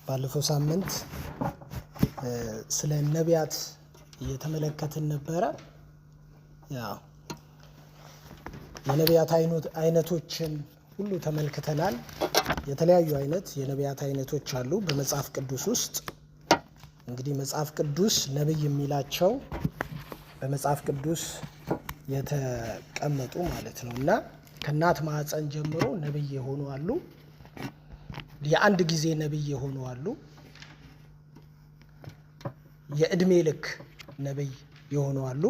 ባለፈው ሳምንት ስለ ነቢያት እየተመለከትን ነበረ። የነቢያት አይነቶችን ሁሉ ተመልክተናል። የተለያዩ አይነት የነቢያት አይነቶች አሉ በመጽሐፍ ቅዱስ ውስጥ። እንግዲህ መጽሐፍ ቅዱስ ነብይ የሚላቸው በመጽሐፍ ቅዱስ የተቀመጡ ማለት ነው እና ከእናት ማህፀን ጀምሮ ነብይ የሆኑ አሉ። የአንድ ጊዜ ነብይ የሆኑ አሉ። የእድሜ ልክ ነብይ የሆኑ አሉ።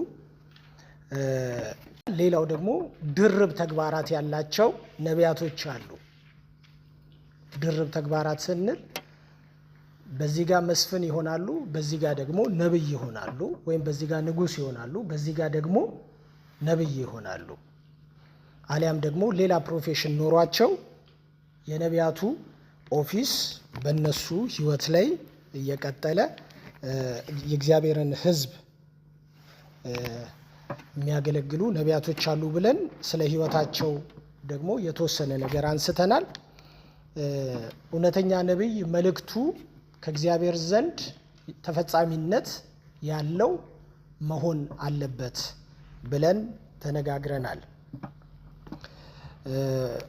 ሌላው ደግሞ ድርብ ተግባራት ያላቸው ነቢያቶች አሉ። ድርብ ተግባራት ስንል በዚህ ጋር መስፍን ይሆናሉ፣ በዚህ ጋር ደግሞ ነብይ ይሆናሉ፣ ወይም በዚህ ጋር ንጉስ ይሆናሉ፣ በዚህ ጋር ደግሞ ነብይ ይሆናሉ። አሊያም ደግሞ ሌላ ፕሮፌሽን ኖሯቸው የነቢያቱ ኦፊስ በእነሱ ህይወት ላይ እየቀጠለ የእግዚአብሔርን ሕዝብ የሚያገለግሉ ነቢያቶች አሉ ብለን ስለ ህይወታቸው ደግሞ የተወሰነ ነገር አንስተናል። እውነተኛ ነቢይ መልእክቱ ከእግዚአብሔር ዘንድ ተፈጻሚነት ያለው መሆን አለበት ብለን ተነጋግረናል።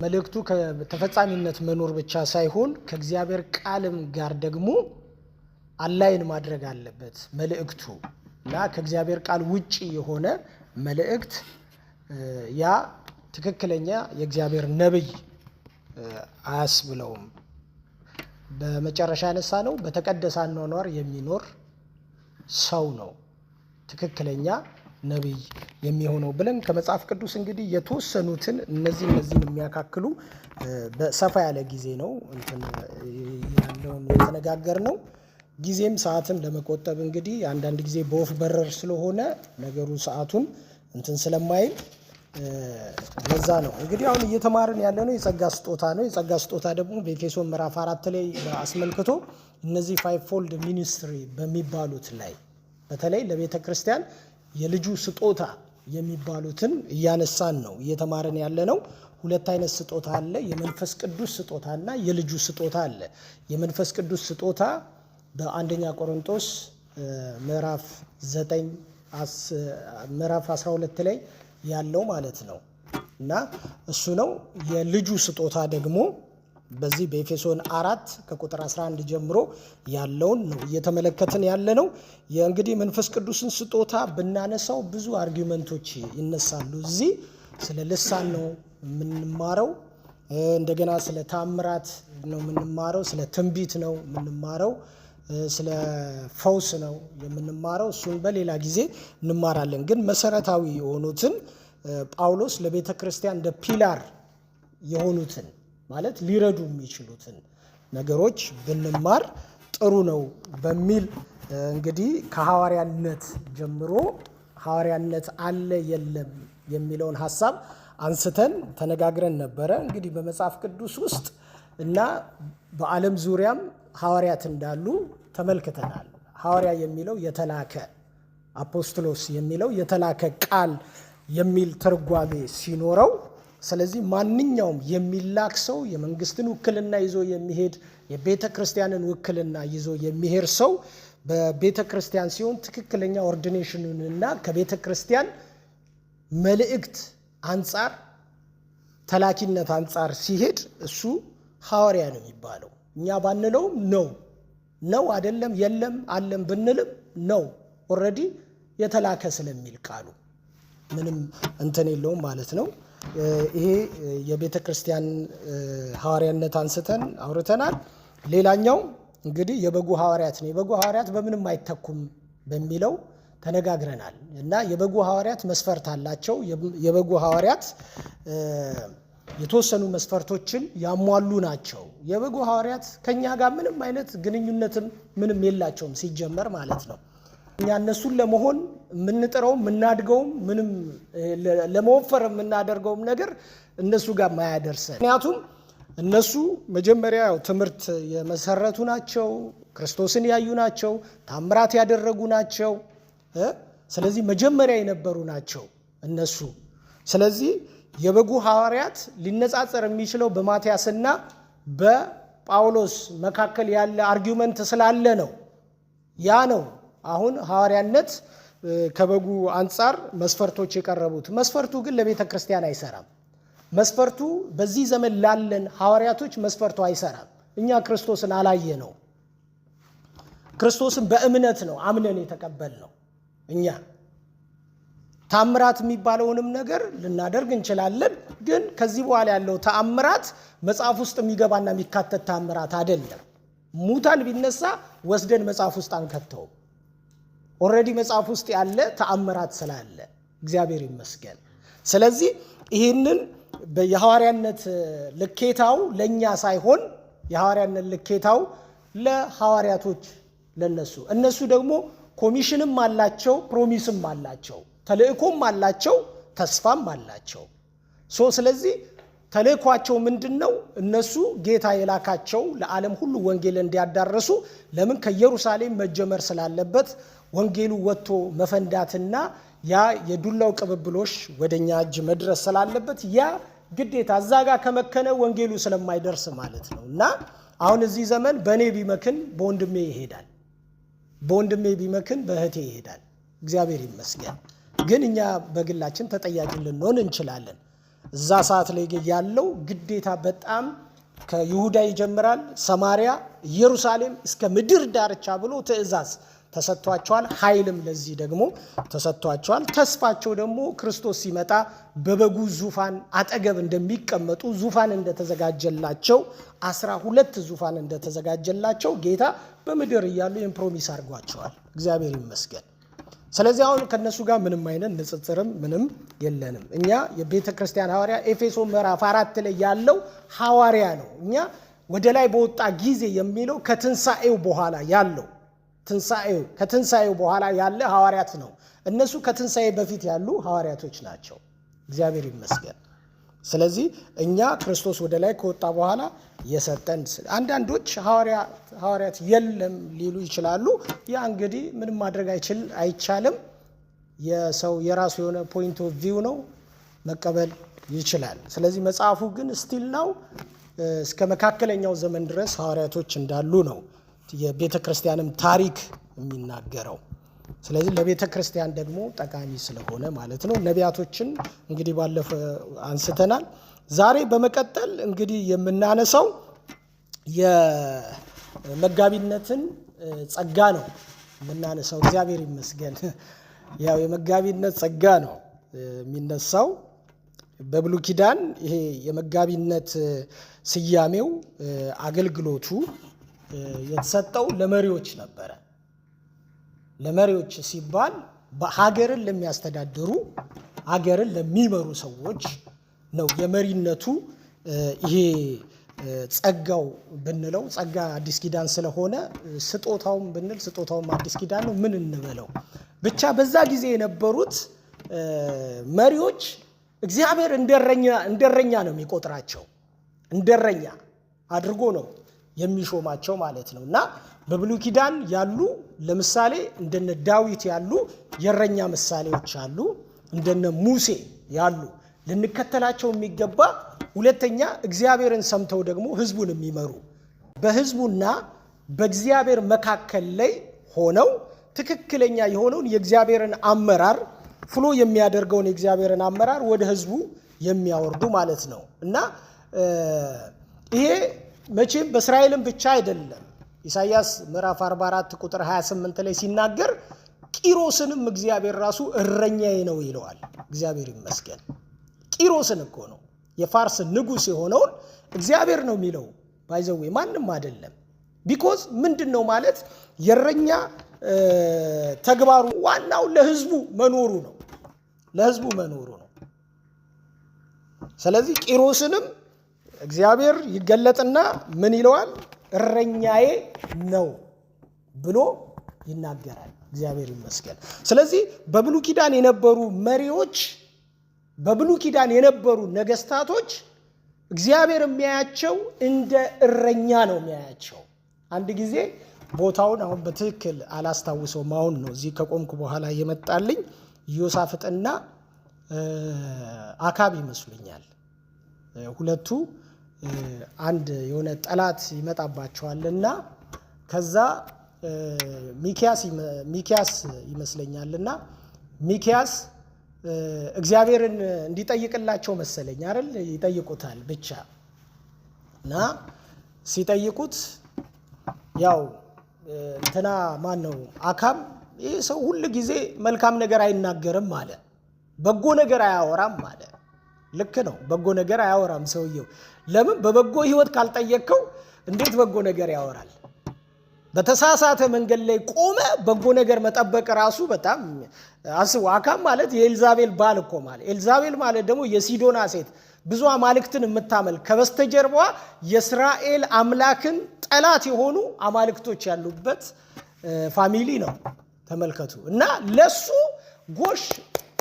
መልእክቱ ከተፈጻሚነት መኖር ብቻ ሳይሆን ከእግዚአብሔር ቃልም ጋር ደግሞ አላይን ማድረግ አለበት መልእክቱ እና ከእግዚአብሔር ቃል ውጪ የሆነ መልእክት ያ ትክክለኛ የእግዚአብሔር ነብይ አያስብለውም። በመጨረሻ ያነሳ ነው በተቀደሰ አኗኗር የሚኖር ሰው ነው ትክክለኛ ነብይ የሚሆነው ብለን ከመጽሐፍ ቅዱስ እንግዲህ የተወሰኑትን እነዚህን የሚያካክሉ በሰፋ ያለ ጊዜ ነው ያለውን የተነጋገርነው። ጊዜም ሰዓትን ለመቆጠብ እንግዲህ አንዳንድ ጊዜ በወፍ በረር ስለሆነ ነገሩ ሰዓቱን ስለማይል ለዛ ነው እንግዲህ አሁን እየተማርን ያለነው የጸጋ ስጦታ ነው። የጸጋ ስጦታ ደግሞ በኤፌሶን ምዕራፍ 4 ላይ አስመልክቶ እነዚህ ፋይቭ ፎልድ ሚኒስትሪ በሚባሉት ላይ በተለይ ለቤተ ክርስቲያን የልጁ ስጦታ የሚባሉትን እያነሳን ነው እየተማርን ያለነው። ሁለት አይነት ስጦታ አለ፣ የመንፈስ ቅዱስ ስጦታና የልጁ ስጦታ አለ። የመንፈስ ቅዱስ ስጦታ በአንደኛ ቆሮንቶስ ምዕራፍ 12 ላይ ያለው ማለት ነው እና እሱ ነው። የልጁ ስጦታ ደግሞ በዚህ በኤፌሶን 4 ከቁጥር 11 ጀምሮ ያለውን ነው እየተመለከትን ያለነው። እንግዲህ መንፈስ ቅዱስን ስጦታ ብናነሳው ብዙ አርጊውመንቶች ይነሳሉ። እዚህ ስለ ልሳን ነው የምንማረው፣ እንደገና ስለ ታምራት ነው የምንማረው፣ ስለ ትንቢት ነው የምንማረው፣ ስለ ፈውስ ነው የምንማረው። እሱን በሌላ ጊዜ እንማራለን። ግን መሰረታዊ የሆኑትን ጳውሎስ ለቤተ ክርስቲያን እንደ ፒላር የሆኑትን ማለት ሊረዱ የሚችሉትን ነገሮች ብንማር ጥሩ ነው በሚል እንግዲህ ከሐዋርያነት ጀምሮ ሐዋርያነት አለ የለም የሚለውን ሐሳብ አንስተን ተነጋግረን ነበረ። እንግዲህ በመጽሐፍ ቅዱስ ውስጥ እና በዓለም ዙሪያም ሐዋርያት እንዳሉ ተመልክተናል። ሐዋርያ የሚለው የተላከ፣ አፖስቶሎስ የሚለው የተላከ ቃል የሚል ትርጓሜ ሲኖረው፣ ስለዚህ ማንኛውም የሚላክ ሰው የመንግስትን ውክልና ይዞ የሚሄድ የቤተ ክርስቲያንን ውክልና ይዞ የሚሄድ ሰው በቤተ ክርስቲያን ሲሆን ትክክለኛ ኦርዲኔሽኑንና ከቤተ ክርስቲያን መልእክት አንጻር ተላኪነት አንጻር ሲሄድ እሱ ሐዋርያ ነው የሚባለው። እኛ ባንለውም ነው አይደለም የለም አለም ብንልም ነው ኦልሬዲ የተላከ ስለሚል ቃሉ ምንም የለውም ማለት ነው። ይሄ የቤተ ክርስቲያን ሐዋርያነት አንስተን አውርተናል። ሌላኛው እንግዲህ የበጉ ሐዋርያት ነው። የበጉ ሐዋርያት በምንም አይተኩም በሚለው ተነጋግረናል እና የበጉ ሐዋርያት መስፈርት አላቸው። የበጉ ሐዋርያት የተወሰኑ መስፈርቶችን ያሟሉ ናቸው። የበጉ ሐዋርያት ከኛ ጋር ምንም አይነት ግንኙነትም ምንም የላቸውም ሲጀመር ማለት ነው። እኛ እነሱን ለመሆን የምንጥረውም የምናድገውም ምንም ለመወፈር የምናደርገውም ነገር እነሱ ጋር ማያደርሰን። ምክንያቱም እነሱ መጀመሪያ ትምህርት የመሰረቱ ናቸው፣ ክርስቶስን ያዩ ናቸው፣ ታምራት ያደረጉ ናቸው። ስለዚህ መጀመሪያ የነበሩ ናቸው እነሱ። ስለዚህ የበጉ ሐዋርያት ሊነጻጸር የሚችለው በማቲያስና ጳውሎስ መካከል ያለ አርጊውመንት ስላለ ነው። ያ ነው አሁን ሐዋርያነት ከበጉ አንፃር መስፈርቶች የቀረቡት። መስፈርቱ ግን ለቤተ ክርስቲያን አይሰራም። መስፈርቱ በዚህ ዘመን ላለን ሐዋርያቶች መስፈርቱ አይሰራም። እኛ ክርስቶስን አላየ ነው። ክርስቶስን በእምነት ነው አምነን የተቀበልነው። እኛ ተአምራት የሚባለውንም ነገር ልናደርግ እንችላለን፣ ግን ከዚህ በኋላ ያለው ተአምራት መጽሐፍ ውስጥ የሚገባና የሚካተት ተአምራት አይደለም። ሙታን ቢነሳ ወስደን መጽሐፍ ውስጥ አንከተውም። ኦልሬዲ መጽሐፍ ውስጥ ያለ ተአምራት ስላለ እግዚአብሔር ይመስገን። ስለዚህ ይህንን የሐዋርያነት ልኬታው ለኛ ሳይሆን የሐዋርያነት ልኬታው ለሐዋርያቶች እነሱ ደግሞ ኮሚሽንም አላቸው፣ ፕሮሚስም አላቸው፣ ተልእኮም አላቸው፣ ተስፋም አላቸው። ስለዚህ ተልእኳቸው ምንድነው? እነሱ ጌታ የላካቸው ለዓለም ሁሉ ወንጌል እንዲያዳርሱ። ለምን? ከኢየሩሳሌም መጀመር ስላለበት ወንጌሉ ወጥቶ መፈንዳትና ያ የዱላው ቅብብሎሽ ወደኛ እጅ መድረስ ስላለበት ያ ግዴታ እዛ ጋር ከመከነ ወንጌሉ ስለማይደርስ ማለት ነው። እና አሁን እዚህ ዘመን በእኔ ቢመክን በወንድሜ ይሄዳል፣ በወንድሜ ቢመክን በእህቴ ይሄዳል። እግዚአብሔር ይመስገን። ግን እኛ በግላችን ተጠያቂ ልንሆን እንችላለን። እዛ ሰዓት ላይ ያለው ግዴታ በጣም ከይሁዳ ይጀምራል፣ ሰማሪያ፣ ኢየሩሳሌም እስከ ምድር ዳርቻ ብሎ ትእዛዝ ተሰጥቷቸዋል። ኃይልም ለዚህ ደግሞ ተሰጥቷቸዋል። ተስፋቸው ደግሞ ክርስቶስ ሲመጣ በበጉ ዙፋን አጠገብ እንደሚቀመጡ ዙፋን እንደተዘጋጀላቸው 12 ዙፋን እንደተዘጋጀላቸው ጌታ በምድር እያሉ ይህን ፕሮሚስ አድርጓቸዋል። እግዚአብሔር ይመስገን። ስለዚህ አሁን ከነሱ ጋር ምንም አይነት ንጽጽርም ምንም የለንም። እኛ የቤተ ክርስቲያን ሐዋርያ ኤፌሶን ምዕራፍ 4 ላይ ያለው ሐዋርያ ነው። እኛ ወደ ላይ በወጣ ጊዜ የሚለው ከትንሣኤው በኋላ ያለው ከትንሣኤው በኋላ ያለ ሐዋርያት ነው። እነሱ ከትንሣኤ በፊት ያሉ ሐዋርያቶች ናቸው። እግዚአብሔር ይመስገን። ስለዚህ እኛ ክርስቶስ ወደ ላይ ከወጣ በኋላ የሰጠን አንዳንዶች ሐዋርያት የለም ሊሉ ይችላሉ። ያ እንግዲህ ምንም ማድረግ አይቻልም። የሰው የራሱ የሆነ ፖይንት ኦፍ ቪው ነው፣ መቀበል ይችላል። ስለዚህ መጽሐፉ ግን ስቲል ነው እስከ መካከለኛው ዘመን ድረስ ሐዋርያቶች እንዳሉ ነው የቤተ ክርስቲያንም ታሪክ የሚናገረው። ስለዚህ ለቤተ ክርስቲያን ደግሞ ጠቃሚ ስለሆነ ማለት ነው። ነቢያቶችን እንግዲህ ባለፈ አንስተናል። ዛሬ በመቀጠል እንግዲህ የምናነሳው የመጋቢነትን ጸጋ ነው የምናነሳው። እግዚአብሔር ይመስገን። ያው የመጋቢነት ጸጋ ነው የሚነሳው። በብሉይ ኪዳን ይሄ የመጋቢነት ስያሜው አገልግሎቱ የተሰጠው ለመሪዎች ነበረ። ለመሪዎች ሲባል ሀገርን ለሚያስተዳድሩ ሀገርን ለሚመሩ ሰዎች ነው የመሪነቱ ይሄ ጸጋው ብንለው ጸጋ አዲስ ኪዳን ስለሆነ ስጦታውም ብንል ስጦታውም አዲስ ኪዳን ነው። ምን እንበለው ብቻ በዛ ጊዜ የነበሩት መሪዎች እግዚአብሔር እንደረኛ ነው የሚቆጥራቸው። እንደረኛ አድርጎ ነው የሚሾማቸው ማለት ነው። እና በብሉይ ኪዳን ያሉ ለምሳሌ እንደነ ዳዊት ያሉ የእረኛ ምሳሌዎች አሉ። እንደነ ሙሴ ያሉ ልንከተላቸው የሚገባ ሁለተኛ እግዚአብሔርን ሰምተው ደግሞ ህዝቡን የሚመሩ በህዝቡና በእግዚአብሔር መካከል ላይ ሆነው ትክክለኛ የሆነውን የእግዚአብሔርን አመራር ፍሎ የሚያደርገውን የእግዚአብሔርን አመራር ወደ ህዝቡ የሚያወርዱ ማለት ነው። እና ይሄ መቼም በእስራኤልም ብቻ አይደለም። ኢሳይያስ ምዕራፍ 44 ቁጥር 28 ላይ ሲናገር ቂሮስንም እግዚአብሔር ራሱ እረኛዬ ነው ይለዋል። እግዚአብሔር ይመስገን። ቂሮስን እኮ ነው የፋርስ ንጉሥ የሆነውን እግዚአብሔር ነው የሚለው። ባይዘዌ ማንም አይደለም። ቢኮዝ ምንድነው ማለት የእረኛ ተግባሩ ዋናው ለህዝቡ መኖሩ ነው። ለህዝቡ መኖሩ ነው። ስለዚህ ቂሮስንም እግዚአብሔር ይገለጥና ምን ይለዋል? እረኛዬ ነው ብሎ ይናገራል። እግዚአብሔር ይመስገን። ስለዚህ በብሉይ ኪዳን የነበሩ መሪዎች፣ በብሉይ ኪዳን የነበሩ ነገስታቶች እግዚአብሔር የሚያያቸው እንደ እረኛ ነው የሚያያቸው። አንድ ጊዜ ቦታውን አሁን በትክክል አላስታውሰውም። አሁን ነው እዚህ ከቆምኩ በኋላ የመጣልኝ ኢዮሳፍጥና አካብ ይመስሉኛል። ሁለቱ አንድ የሆነ ጠላት ይመጣባቸዋልና ከዛ ሚኪያስ ይመስለኛልና ሚኪያስ እግዚአብሔርን እንዲጠይቅላቸው መሰለኝ አይደል ይጠይቁታል ብቻ እና ሲጠይቁት ያው እንትና ማን ነው አካም ይህ ሰው ሁሉ ጊዜ መልካም ነገር አይናገርም አለ በጎ ነገር አያወራም አለ ልክ ነው በጎ ነገር አያወራም ሰውየው ለምን በበጎ ህይወት ካልጠየቀው እንዴት በጎ ነገር ያወራል በተሳሳተ መንገድ ላይ ቆመ በጎ ነገር መጠበቅ ራሱ በጣም አስቡ አካም ማለት የኤልዛቤል ባል እኮ ማለት ኤልዛቤል ማለት ደግሞ የሲዶና ሴት ብዙ አማልክትን የምታመልክ ከበስተጀርባዋ የእስራኤል አምላክን ጠላት የሆኑ አማልክቶች ያሉበት ፋሚሊ ነው ተመልከቱ እና ለሱ ጎሽ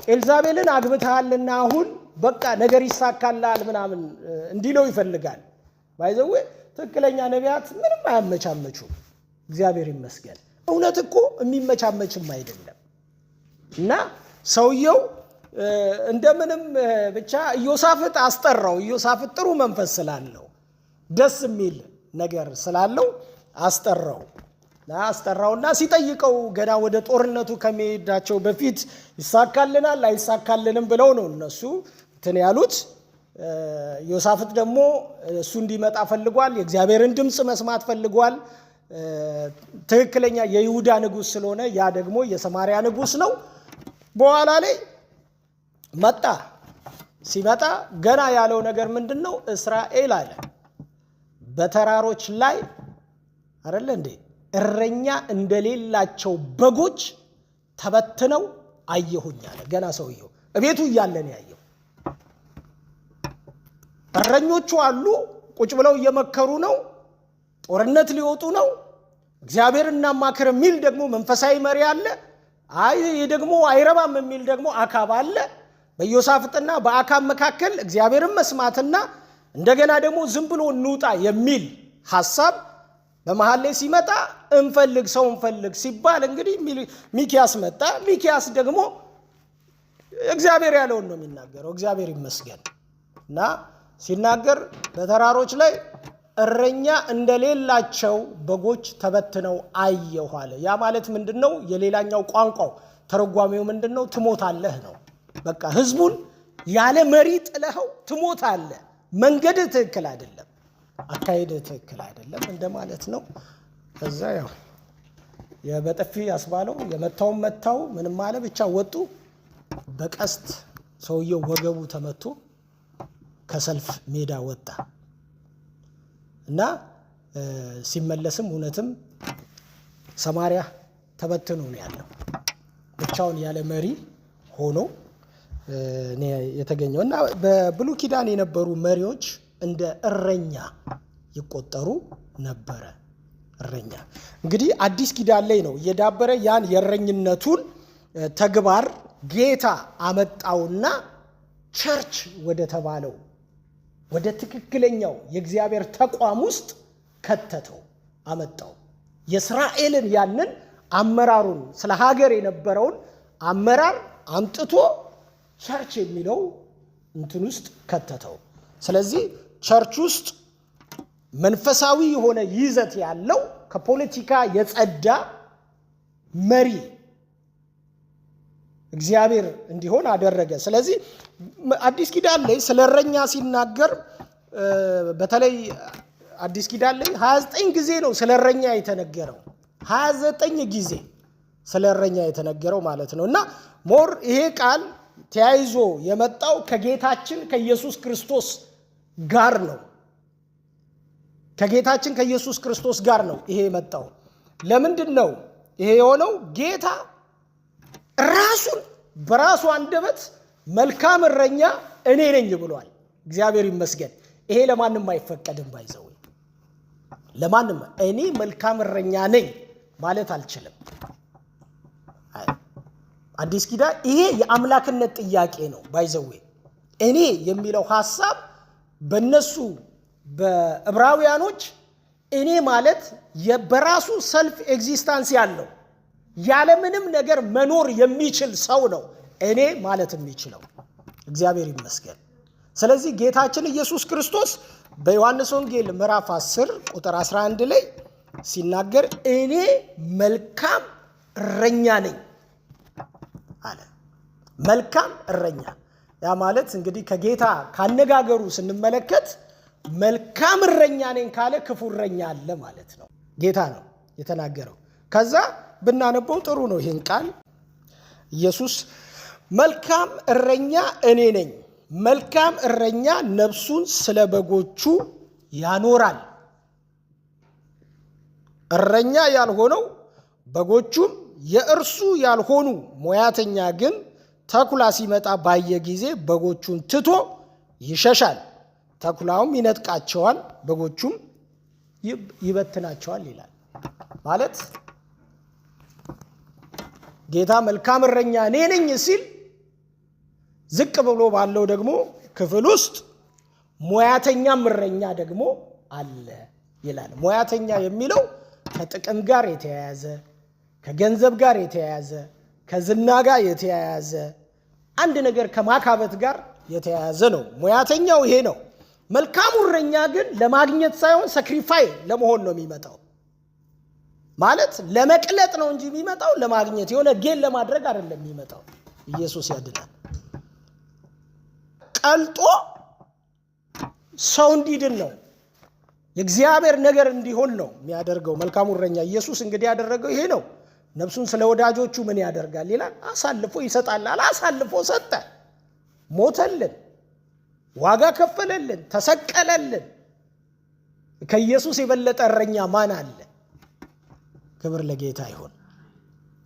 ኤልዛቤልን አግብተሃልና አሁን በቃ ነገር ይሳካላል ምናምን እንዲለው ይፈልጋል ባይዘው ትክክለኛ ነቢያት ምንም አያመቻመቹ እግዚአብሔር ይመስገን እውነት እኮ የሚመቻመችም አይደለም እና ሰውየው እንደምንም ብቻ ኢዮሳፍጥ አስጠራው ኢዮሳፍጥ ጥሩ መንፈስ ስላለው ደስ የሚል ነገር ስላለው አስጠራውና ሲጠይቀው ገና ወደ ጦርነቱ ከመሄዳቸው በፊት ይሳካልናል አይሳካልንም ብለው ነው እነሱ እንትን ያሉት ኢዮሳፍጥ ደግሞ እሱ እንዲመጣ ፈልጓል የእግዚአብሔርን ድምጽ መስማት ፈልጓል ትክክለኛ የይሁዳ ንጉስ ስለሆነ ያ ደግሞ የሰማሪያ ንጉስ ነው በኋላ ላይ ሲመጣ ገና ያለው ነገር ምንድነው እስራኤል አለ በተራሮች ላይ አይደለ እንዴ እረኛ እንደሌላቸው በጎች ተበትነው አየሁኝ አለ ገና ሰውየው እቤቱ እያለን ያየው እረኞቹ አሉ ቁጭ ብለው እየመከሩ ነው ጦርነት ሊወጡ ነው እግዚአብሔርና ማከረ ሚል ደግሞ መንፈሳዊ መሪ አለ አይ ደግሞ አይረባም የሚል ደግሞ አካብ አለ በኢዮሳፍጥና በአካብ መካከል እግዚአብሔርን መስማትና እንደገና ደግሞ ዝም ብሎ እንውጣ የሚል ሐሳብ በመሃል ላይ ሲመጣ ሰው እንፈልግ ሲባል እንግዲህ ሚኪያስ መጣ ሚኪያስ ደግሞ እግዚአብሔር ያለውን ነው የሚናገረው እግዚአብሔር ይመስገን እና ሲናገር በተራሮች ላይ እረኛ እንደሌላቸው በጎች ተበትነው አየሁ አለ ያ ማለት ምንድነው የሌላኛው ቋንቋው ተረጓሚው ምንድነው ትሞታለህ ነው በቃ ህዝቡን ያለ መሪ ጥለኸው ትሞታለህ መንገድ ትክክል አይደለም አካሄድ ትክክል አይደለም እንደማለት ነው ከዛ ያው የበጥፊ ያስባለው መታው ምንም ማለ ብቻ ወጡ በቀስት ሰውየው ወገቡ ተመቶ ከሰልፍ ሜዳ ወጣ እና ሲመለስም እውነትም ሰማሪያ ተበትኖ ነው ያለው ብቻውን ያለ መሪ ሆኖ የተገኘው እና በብሉይ ኪዳን የነበሩ መሪዎች እንደ እረኛ ይቆጠሩ ነበረ እረኛ እንግዲህ አዲስ ኪዳን ላይ ነው የዳበረ ያን የእረኝነቱን ተግባር ጌታ አመጣውና ቸርች ወደ ተባለው ወደ ትክክለኛው የእግዚአብሔር ተቋም ውስጥ ከተተው አመጣው የእስራኤልን ያንን አመራሩን ስለ ሀገር የነበረውን አመራር አምጥቶ ቸርች የሚለው እንትን ውስጥ ከተተው ስለዚህ ቸርች ውስጥ መንፈሳዊ የሆነ ይዘት ያለው ከፖለቲካ የጸዳ መሪ እግዚአብሔር እንዲሆን አደረገ ስለዚህ አዲስ ኪዳን ላይ ስለ እረኛ ሲናገር በተለይ አዲስ ኪዳን ላይ 29 ጊዜ ነው ስለ እረኛ የተነገረው 29 ጊዜ ስለ እረኛ የተነገረው ማለት ነው እና ሞር ይሄ ቃል ተያይዞ የመጣው ከጌታችን ከኢየሱስ ክርስቶስ ጋር ነው ከጌታችን ከኢየሱስ ክርስቶስ ጋር ነው ይሄ የመጣው ለምንድነው ይሄ የሆነው ጌታ ራሱን በራሱ አንደበት መልካም እረኛ እኔ ነኝ ብሏል እግዚአብሔር ይመስገን ይሄ ለማንም አይፈቀድም ባይዘው ለማንም እኔ መልካም እረኛ ነኝ ማለት አልችልም አዲስ ኪዳን ይሄ የአምላክነት ጥያቄ ነው ባይዘው እኔ የሚለው ሐሳብ በእነሱ በዕብራውያኖች እኔ ማለት የበራሱ ሰልፍ ኤግዚስተንስ ያለው ያለ ምንም ነገር መኖር የሚችል ሰው ነው እኔ ማለት የሚችለው እግዚአብሔር ይመስገን ስለዚህ ጌታችን ኢየሱስ ክርስቶስ በዮሐንስ ወንጌል ምዕራፍ 10 ቁጥር 11 ላይ ሲናገር እኔ መልካም እረኛ ነኝ አለ። መልካም እረኛ ያ ማለት እንግዲህ ከጌታ ካነጋገሩ ስንመለከት መልካም እረኛ ነኝ ካለ ክፉ እረኛ አለ ማለት ነው። ጌታ ነው የተናገረው። ከዛ ብናነበው ጥሩ ነው ይህን ቃል። ኢየሱስ መልካም እረኛ እኔ ነኝ፣ መልካም እረኛ ነፍሱን ስለ በጎቹ ያኖራል። እረኛ ያልሆነው በጎቹም የእርሱ ያልሆኑ ሙያተኛ ግን ተኩላ ሲመጣ ባየ ጊዜ በጎቹን ትቶ ይሸሻል፣ ተኩላውም ይነጥቃቸዋል፣ በጎቹም ይበትናቸዋል ይላል። ማለት ጌታ መልካም እረኛ እኔ ነኝ ሲል ዝቅ ብሎ ባለው ደግሞ ክፍል ውስጥ ሙያተኛም እረኛ ደግሞ አለ ይላል። ሙያተኛ የሚለው ከጥቅም ጋር የተያያዘ፣ ከገንዘብ ጋር የተያያዘ፣ ከዝና ጋር የተያያዘ፣ አንድ ነገር ከማካበት ጋር የተያያዘ ነው። ሙያተኛው ይሄ ነው። መልካሙ እረኛ ግን ለማግኘት ሳይሆን ሳክሪፋይ ለመሆን ነው የሚመጣው። ማለት ለመቅለጥ ነው እንጂ የሚመጣው ለማግኘት የሆነ ጌል ለማድረግ አይደለም የሚመጣው። ኢየሱስ ያድናል። ቀልጦ ሰው እንዲድን ነው፣ የእግዚአብሔር ነገር እንዲሆን ነው የሚያደርገው መልካሙ እረኛ። ኢየሱስ እንግዲህ ያደረገው ይሄ ነው። ነፍሱን ስለ ወዳጆቹ ምን ያደርጋል ይላል? አሳልፎ ይሰጣል። አሳልፎ ሰጠ፣ ሞተልን፣ ዋጋ ከፈለልን፣ ተሰቀለልን። ከኢየሱስ የበለጠ እረኛ ማን አለ? ክብር ለጌታ ይሁን።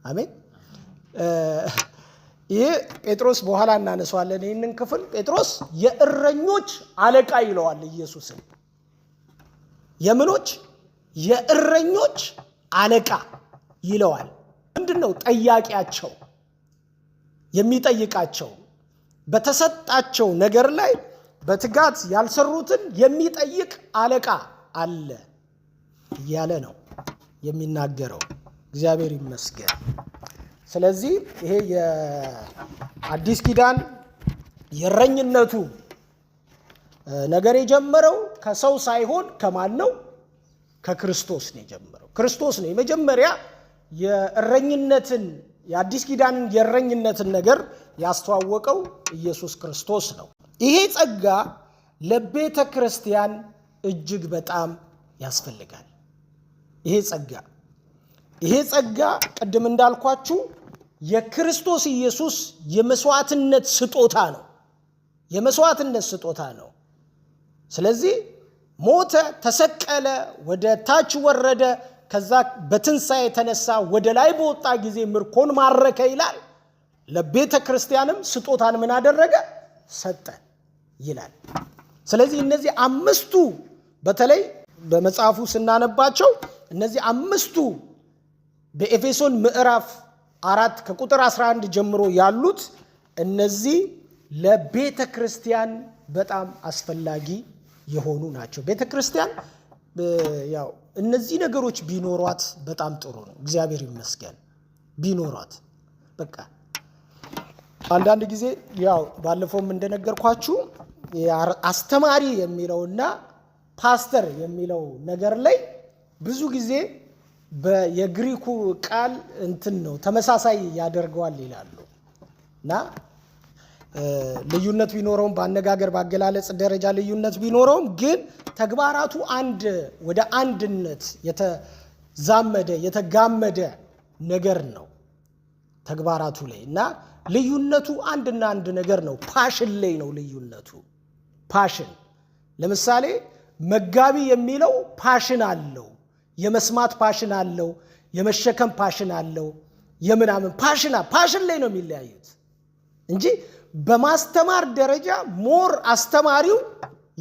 አሜን። ይህ ጴጥሮስ በኋላ እናነሳዋለን። ይህንን ክፍል ጴጥሮስ የእረኞች አለቃ ይለዋል ኢየሱስን። የምኖች የእረኞች አለቃ ይለዋል። ምንድን ነው ጠያቂያቸው? የሚጠይቃቸው በተሰጣቸው ነገር ላይ በትጋት ያልሰሩትን የሚጠይቅ አለቃ አለ እያለ ነው የሚናገረው። እግዚአብሔር ይመስገን። ስለዚህ ይሄ የአዲስ ኪዳን የእረኝነቱ ነገር የጀመረው ከሰው ሳይሆን ከማን ነው? ከክርስቶስ ነው የጀመረው። ክርስቶስ ነው የመጀመሪያ የእረኝነትን የአዲስ ኪዳንን የእረኝነትን ነገር ያስተዋወቀው ኢየሱስ ክርስቶስ ነው። ይሄ ጸጋ ለቤተ ክርስቲያን እጅግ በጣም ያስፈልጋል። ይሄ ጸጋ ቅድም እንዳልኳችሁ የክርስቶስ ኢየሱስ የመስዋዕትነት ስጦታ ነው። የመስዋዕትነት ስጦታ ነው። ስለዚህ ሞተ፣ ተሰቀለ፣ ወደ ታች ወረደ፣ ከዛ በትንሣኤ የተነሳ ወደ ላይ በወጣ ጊዜ ምርኮን ማረከ ይላል። ለቤተ ክርስቲያንም ስጦታን ምን አደረገ? ሰጠ ይላል። ስለዚህ እነዚህ አምስቱ በተለይ በመጽሐፉ ስናነባቸው እነዚህ አምስቱ በኤፌሶን ምዕራፍ 4 ከቁጥር 11 ጀምሮ ያሉት እነዚህ ለቤተ ክርስቲያን በጣም አስፈላጊ የሆኑ ናቸው። ቤተ ክርስቲያን ያው እነዚህ ነገሮች ቢኖሯት በጣም ጥሩ ነው። እግዚአብሔር ይመስገን ቢኖሯት። በቃ አንዳንድ ጊዜ ያው ባለፈውም እንደነገርኳችሁ አስተማሪ የሚለውና ፓስተር የሚለው ነገር ላይ ብዙ ጊዜ የግሪኩ ቃል እንትን ነው ተመሳሳይ ያደርገዋል ይላሉ እና ልዩነት ቢኖረውም በአነጋገር ባገላለጽ ደረጃ ልዩነት ቢኖረውም ግን ተግባራቱ ወደ አንድነት የተዛመደ የተጋመደ ነገር ነው ተግባራቱ ላይ እና ልዩነቱ አንድና አንድ ነገር ነው። ፓሽን ላይ ነው ልዩነቱ። ፓሽን ለምሳሌ መጋቢ የሚለው ፓሽን አለው፣ የመስማት ፓሽን አለው፣ የመሸከም ፓሽን አለው፣ የምናምን ፓሽን ላይ ነው የሚለያዩት እንጂ በማስተማር ደረጃ ሞር አስተማሪው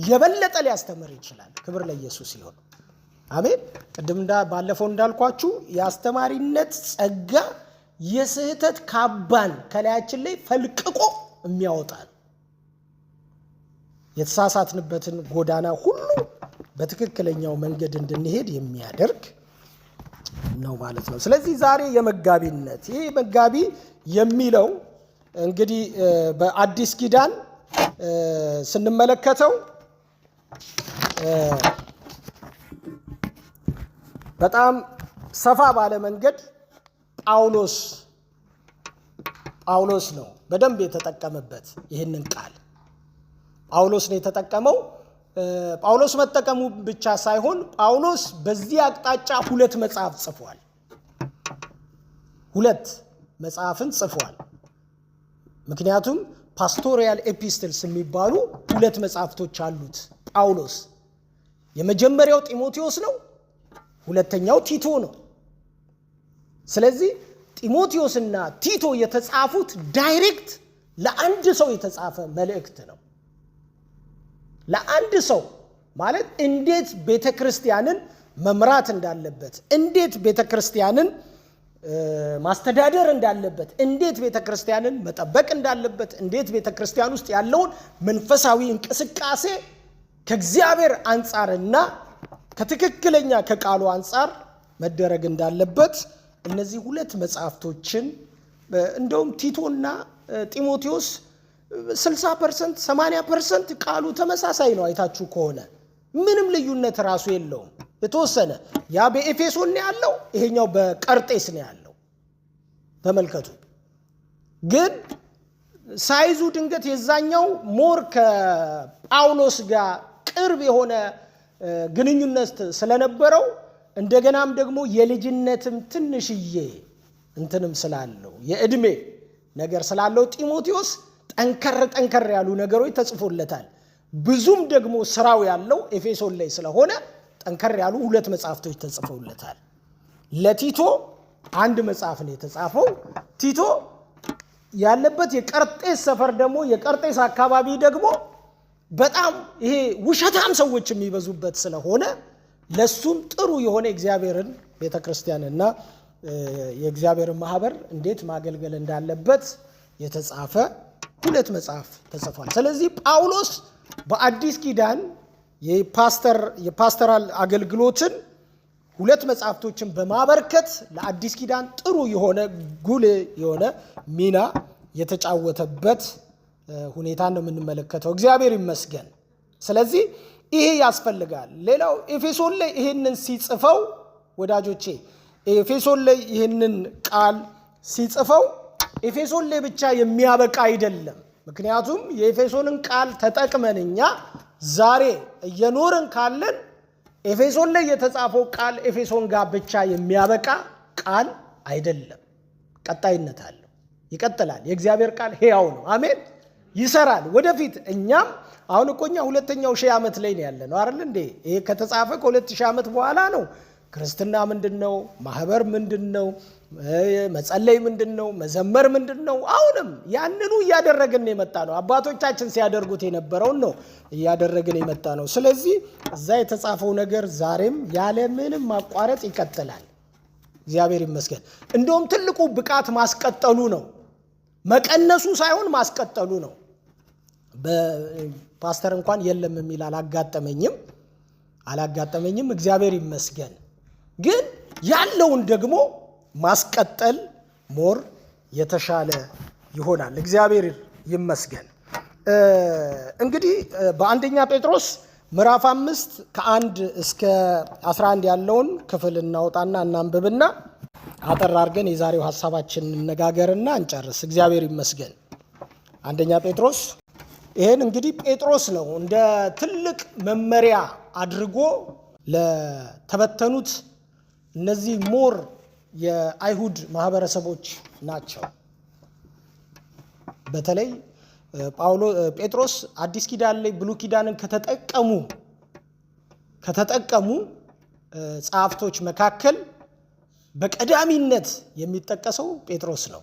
የበለጠ ሊያስተምር ይችላል። ክብር ለኢየሱስ ይሁን። አሜን። ቅድም ባለፈው እንዳልኳችሁ የአስተማሪነት ጸጋ የስህተት ካባን ከላያችን ላይ ፈልቅቆ የሚያወጣ ነው። የተሳሳትንበትን ጎዳና ሁሉ በትክክለኛው መንገድ እንድንሄድ የሚያደርግ ነው ማለት ነው። ስለዚህ ዛሬ የመጋቢነት ይህ መጋቢ የሚለው እንግዲህ በአዲስ ኪዳን ስንመለከተው በጣም ሰፋ ባለ መንገድ ጳውሎስ ነው በደንብ የተጠቀመበት ይህንን ቃል ጳውሎስ ነው የተጠቀመው። ጳውሎስ መጠቀሙ ብቻ ሳይሆን ጳውሎስ በዚህ አቅጣጫ 2 መጽሐፍ ጽፏል። 2 መጽሐፍን ጽፏል። ምክንያቱም ፓስቶሪያል ኤፒስትልስ የሚባሉ 2 መጽሐፍቶች አሉት ጳውሎስ። የመጀመሪያው ጢሞቴዎስ ነው፣ ሁለተኛው ቲቶ ነው። ስለዚህ ጢሞቴዎስና ቲቶ የተጻፉት ዳይሬክት ለአንድ ሰው የተጻፈ መልእክት ነው። ለአንድ ሰው ማለት እንዴት ቤተክርስቲያንን መምራት እንዳለበት፣ እንዴት ቤተክርስቲያንን ማስተዳደር እንዳለበት፣ እንዴት ቤተክርስቲያንን መጠበቅ እንዳለበት፣ እንዴት ቤተክርስቲያን ውስጥ ያለውን መንፈሳዊ እንቅስቃሴ ከእግዚአብሔር አንጻርና ከትክክለኛ ከቃሉ አንጻር መደረግ እንዳለበት እነዚህ 2 መጽሐፍቶችን እንደውም ቲቶና ጢሞቴዎስ 60% 80% ቃሉ ተመሳሳይ ነው። አይታችሁ ከሆነ ምንም ልዩነት ራሱ የለውም። የተወሰነ ያ በኤፌሶን ነው ያለው፣ ይሄኛው በቀርጤስ ነው ያለው። ተመልከቱ። ግን ሳይዙ ድንገት የዛኛው ሞር ከጳውሎስ ጋር ቅርብ የሆነ ግንኙነት ስለነበረው እንደገናም ደግሞ የልጅነትም ትንሽዬ እንትንም ስላለው የእድሜ ነገር ስላለው ጢሞቴዎስ ጠንከር ያሉ ነገሮች ተጽፎለታል። ብዙም ደግሞ ስራው ያለው ኤፌሶን ላይ ስለሆነ ጠንከር ያሉ 2 መጽሐፍቶች ተጽፈውለታል። ለቲቶ 1 መጽሐፍ ነው የተጻፈው። ቲቶ ያለበት የቀርጤስ ሰፈር ደግሞ የቀርጤስ አካባቢ ደግሞ በጣም ይሄ ውሸታም ሰዎች የሚበዙበት ስለሆነ ለሱም ጥሩ የሆነ እግዚአብሔርን ቤተክርስቲያንና የእግዚአብሔርን ማህበር እንዴት ማገልገል እንዳለበት የተጻፈ 2 መጽሐፍ ተጽፏል። ስለዚህ ጳውሎስ በአዲስ ኪዳን የፓስተራል አገልግሎትን 2 መጽሐፍቶችን በማበርከት ለአዲስ ኪዳን ጥሩ የሆነ ጉልህ የሆነ ሚና የተጫወተበት ሁኔታ ነው የምንመለከተው። እግዚአብሔር ይመስገን። ስለዚህ ይሄ ያስፈልጋል። ሌላው ኤፌሶን ላይ ይሄንን ሲጽፈው ወዳጆቼ ኤፌሶን ላይ ይሄንን ቃል ሲጽፈው ኤፌሶን ላይ ብቻ የሚያበቃ አይደለም። ምክንያቱም የኤፌሶንን ቃል ተጠቅመን እኛ ዛሬ እየኖርን ካለን ኤፌሶን ላይ የተጻፈው ቃል ኤፌሶን ጋር ብቻ የሚያበቃ ቃል አይደለም። ቀጣይነት አለው፣ ይቀጥላል። የእግዚአብሔር ቃል ሕያው ነው። አሜን። ይሰራል ወደፊት። እኛም አሁን እኮ እኛ 2ኛው ሺህ ዓመት ላይ ነው ያለነው አይደል እንዴ? ይሄ ከተጻፈ ከ2000 ዓመት በኋላ ነው። ክርስትና ምንድነው? ማህበር ምንድነው? መጸለይ ምንድነው? መዘመር ምንድነው? አሁንም ያንኑ እያደረግን የመጣ ነው። አባቶቻችን ሲያደርጉት የነበረውን ነው እያደረግን የመጣ ነው። ስለዚህ እዛ የተጻፈው ነገር ዛሬም ያለ ምንም ማቋረጥ ይቀጥላል። እግዚአብሔር ይመስገን። እንደውም ትልቁ ብቃት ማስቀጠሉ ነው፣ መቀነሱ ሳይሆን ማስቀጠሉ ነው። በፓስተር እንኳን የለም የሚል አላጋጠመኝም። እግዚአብሔር ይመስገን። ግን ያለውን ደግሞ ማስቀጠል ሞር የተሻለ ይሆናል። እግዚአብሔር ይመስገን። እንግዲህ በአንደኛ ጴጥሮስ ምዕራፍ 5 ከ1 እስከ 11 ያለውን ክፍል እናውጣና እናንብብና አጠር አድርገን የዛሬው ሐሳባችን እንነጋገርና እንጨርስ። እግዚአብሔር ይመስገን። አንደኛ ጴጥሮስ ይሄን እንግዲህ ጴጥሮስ ነው እንደ ትልቅ መመሪያ አድርጎ ለተበተኑት እነዚህ ሞር የአይሁድ ማህበረሰቦች ናቸው። በተለይ ጴጥሮስ አዲስ ኪዳን ላይ ብሉይ ኪዳንን ከተጠቀሙ ጸሐፍቶች መካከል በቀዳሚነት የሚጠቀሰው ጴጥሮስ ነው።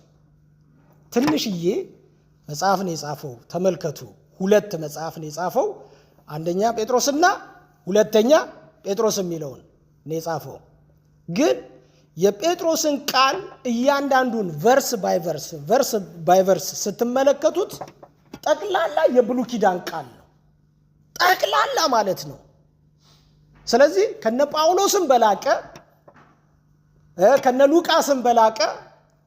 ትንሽዬ መጽሐፍ ነው የጻፈው። ተመልከቱ፣ 2 መጽሐፍ ነው የጻፈው። አንደኛ ጴጥሮስና ሁለተኛ ጴጥሮስ የሚለውን ነው የጻፈው። ግን የጴጥሮስን ቃል እያንዳንዱን ቨርስ ባይ ቨርስ ስትመለከቱት ጠቅላላ የብሉይ ኪዳን ቃል ነው። ጠቅላላ ማለት ነው። ስለዚህ ከነ ጳውሎስም በላቀ ከነ ሉቃስም በላቀ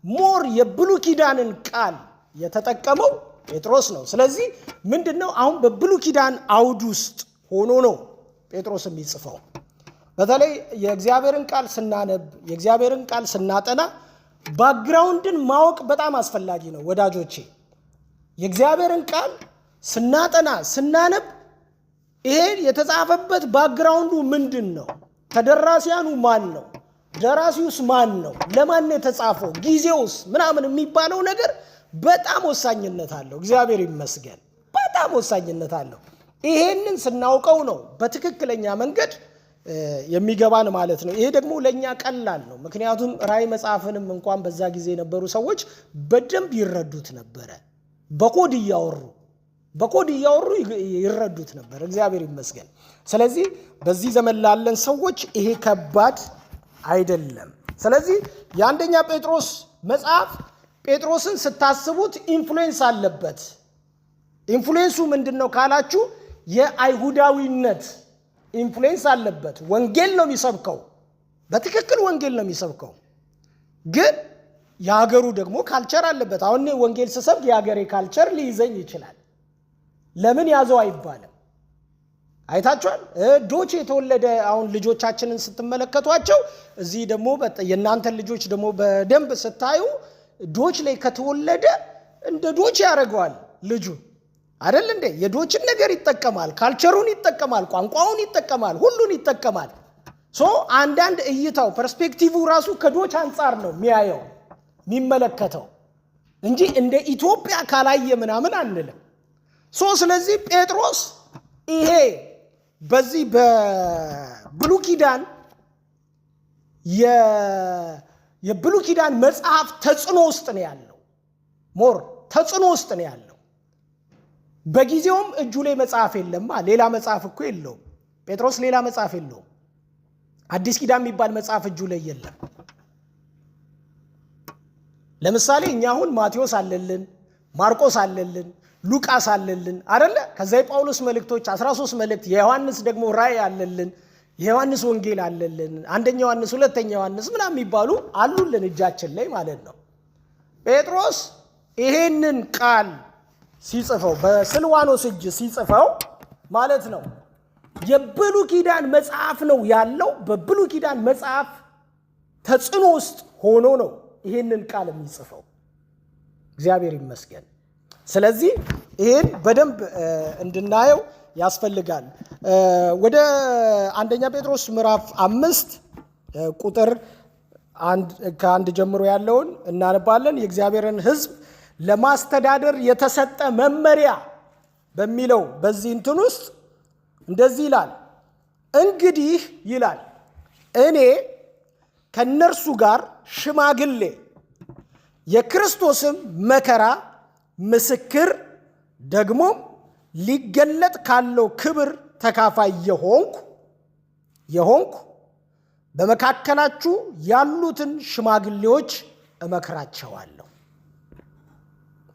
ሞር የብሉይ ኪዳንን ቃል የተጠቀመው ጴጥሮስ ነው። ስለዚህ ምንድነው አሁን በብሉይ ኪዳን አውድ ውስጥ ሆኖ ነው ጴጥሮስ የሚጽፈው። በተለይ የእግዚአብሔርን ቃል ስናነብ የእግዚአብሔርን ቃል ስናጠና ባክግራውንድን ማወቅ በጣም አስፈላጊ ነው ወዳጆቼ። የእግዚአብሔርን ቃል ስናጠና ስናነብ ይሄ የተጻፈበት ባክግራውንዱ ምንድን ነው? ተደራሲያኑ ማን ነው? ደራሲውስ ማን ነው? ለማን የተጻፈው? ጊዜውስ ምናምን የሚባለው ነገር በጣም ወሳኝነት አለው። እግዚአብሔር ይመስገን በጣም ወሳኝነት አለው። ይሄንን ስናውቀው ነው በትክክለኛ መንገድ የሚገባን ማለት ነው። ይሄ ደግሞ ለኛ ቀላል ነው። ምክንያቱም ራእይ መጽሐፍንም እንኳን በዛ ጊዜ የነበሩ ሰዎች በደንብ ይረዱት ነበረ። በኮድ እያወሩ ይረዱት ነበር። እግዚአብሔር ይመስገን። ስለዚህ በዚህ ዘመን ላለን ሰዎች ይሄ ከባድ አይደለም። ስለዚህ የአንደኛ ጴጥሮስ መጽሐፍ ጴጥሮስን ስታስቡት ኢንፍሉዌንስ አለበት። ኢንፍሉዌንሱ ምንድነው ካላችሁ የአይሁዳዊነት ኢንፍሉዌንስ አለበት። ወንጌል ነው የሚሰብከው፣ በትክክል ወንጌል ነው የሚሰብከው። ግን የሀገሩ ደግሞ ካልቸር አለበት። አሁን እኔ ወንጌል ስሰብክ የሀገሬ ካልቸር ሊይዘኝ ይችላል። ለምን ያዘው አይባልም። አይታችኋል። ዶች የተወለደ አሁን ልጆቻችንን ስትመለከቷቸው እዚህ ደግሞ የእናንተን ልጆች ደግሞ በደንብ ስታዩ ዶች ላይ ከተወለደ እንደ ዶች ያደርገዋል ልጁ አይደል እንዴ? የዶችን ነገር ይጠቀማል፣ ካልቸሩን ይጠቀማል፣ ቋንቋውን ይጠቀማል፣ ሁሉን ይጠቀማል። አንዳንድ እይታው ፐርስፔክቲቭ ራሱ ከዶች አንጻር ነው የሚያየው የሚመለከተው እንጂ እንደ ኢትዮጵያ ካላየ ምናምን አንልም። ስለዚህ ጴጥሮስ ይሄ በዚህ በብሉይ ኪዳን የብሉይ ኪዳን መጽሐፍ ተጽዕኖ ውስጥ ነው ያለው። ተጽዕኖ ውስጥ ነው ያለው። በጊዜውም እጁ ላይ መጽሐፍ የለም። ሌላ መጽሐፍ እኮ የለውም ጴጥሮስ፣ ሌላ መጽሐፍ የለውም። አዲስ ኪዳን የሚባል መጽሐፍ እጁ ላይ የለም። ለምሳሌ እኛ አሁን ማቴዎስ አለልን፣ ማርቆስ አለልን፣ ሉቃስ አለልን አይደለ? ከዛ የጳውሎስ መልእክቶች 13 መልእክት፣ የዮሐንስ ደግሞ ራእይ አለልን፣ የዮሐንስ ወንጌል አለልን፣ አንደኛ ዮሐንስ፣ ሁለተኛ ዮሐንስ ምናምን የሚባሉ አሉልን እጃችን ላይ ማለት ነው። ጴጥሮስ ይሄንን ቃል ሲጽፈው በስልዋኖስ እጅ ሲጽፈው ማለት ነው የብሉይ ኪዳን መጽሐፍ ነው ያለው። በብሉይ ኪዳን መጽሐፍ ተጽዕኖ ውስጥ ሆኖ ነው ይሄንን ቃል የሚጽፈው። እግዚአብሔር ይመስገን። ስለዚህ ይሄን በደንብ እንድናየው ያስፈልጋል። ወደ አንደኛ ጴጥሮስ ምዕራፍ 5 ቁጥር 1 ጀምሮ ያለውን እናነባለን። የእግዚአብሔርን ሕዝብ ለማስተዳደር የተሰጠ መመሪያ በሚለው በዚህ እንትን ውስጥ እንደዚህ ይላል። እንግዲህ ይላል እኔ ከነርሱ ጋር ሽማግሌ የክርስቶስም መከራ ምስክር ደግሞ ሊገለጥ ካለው ክብር ተካፋይ የሆንኩ በመካከላችሁ ያሉትን ሽማግሌዎች እመክራቸዋለሁ።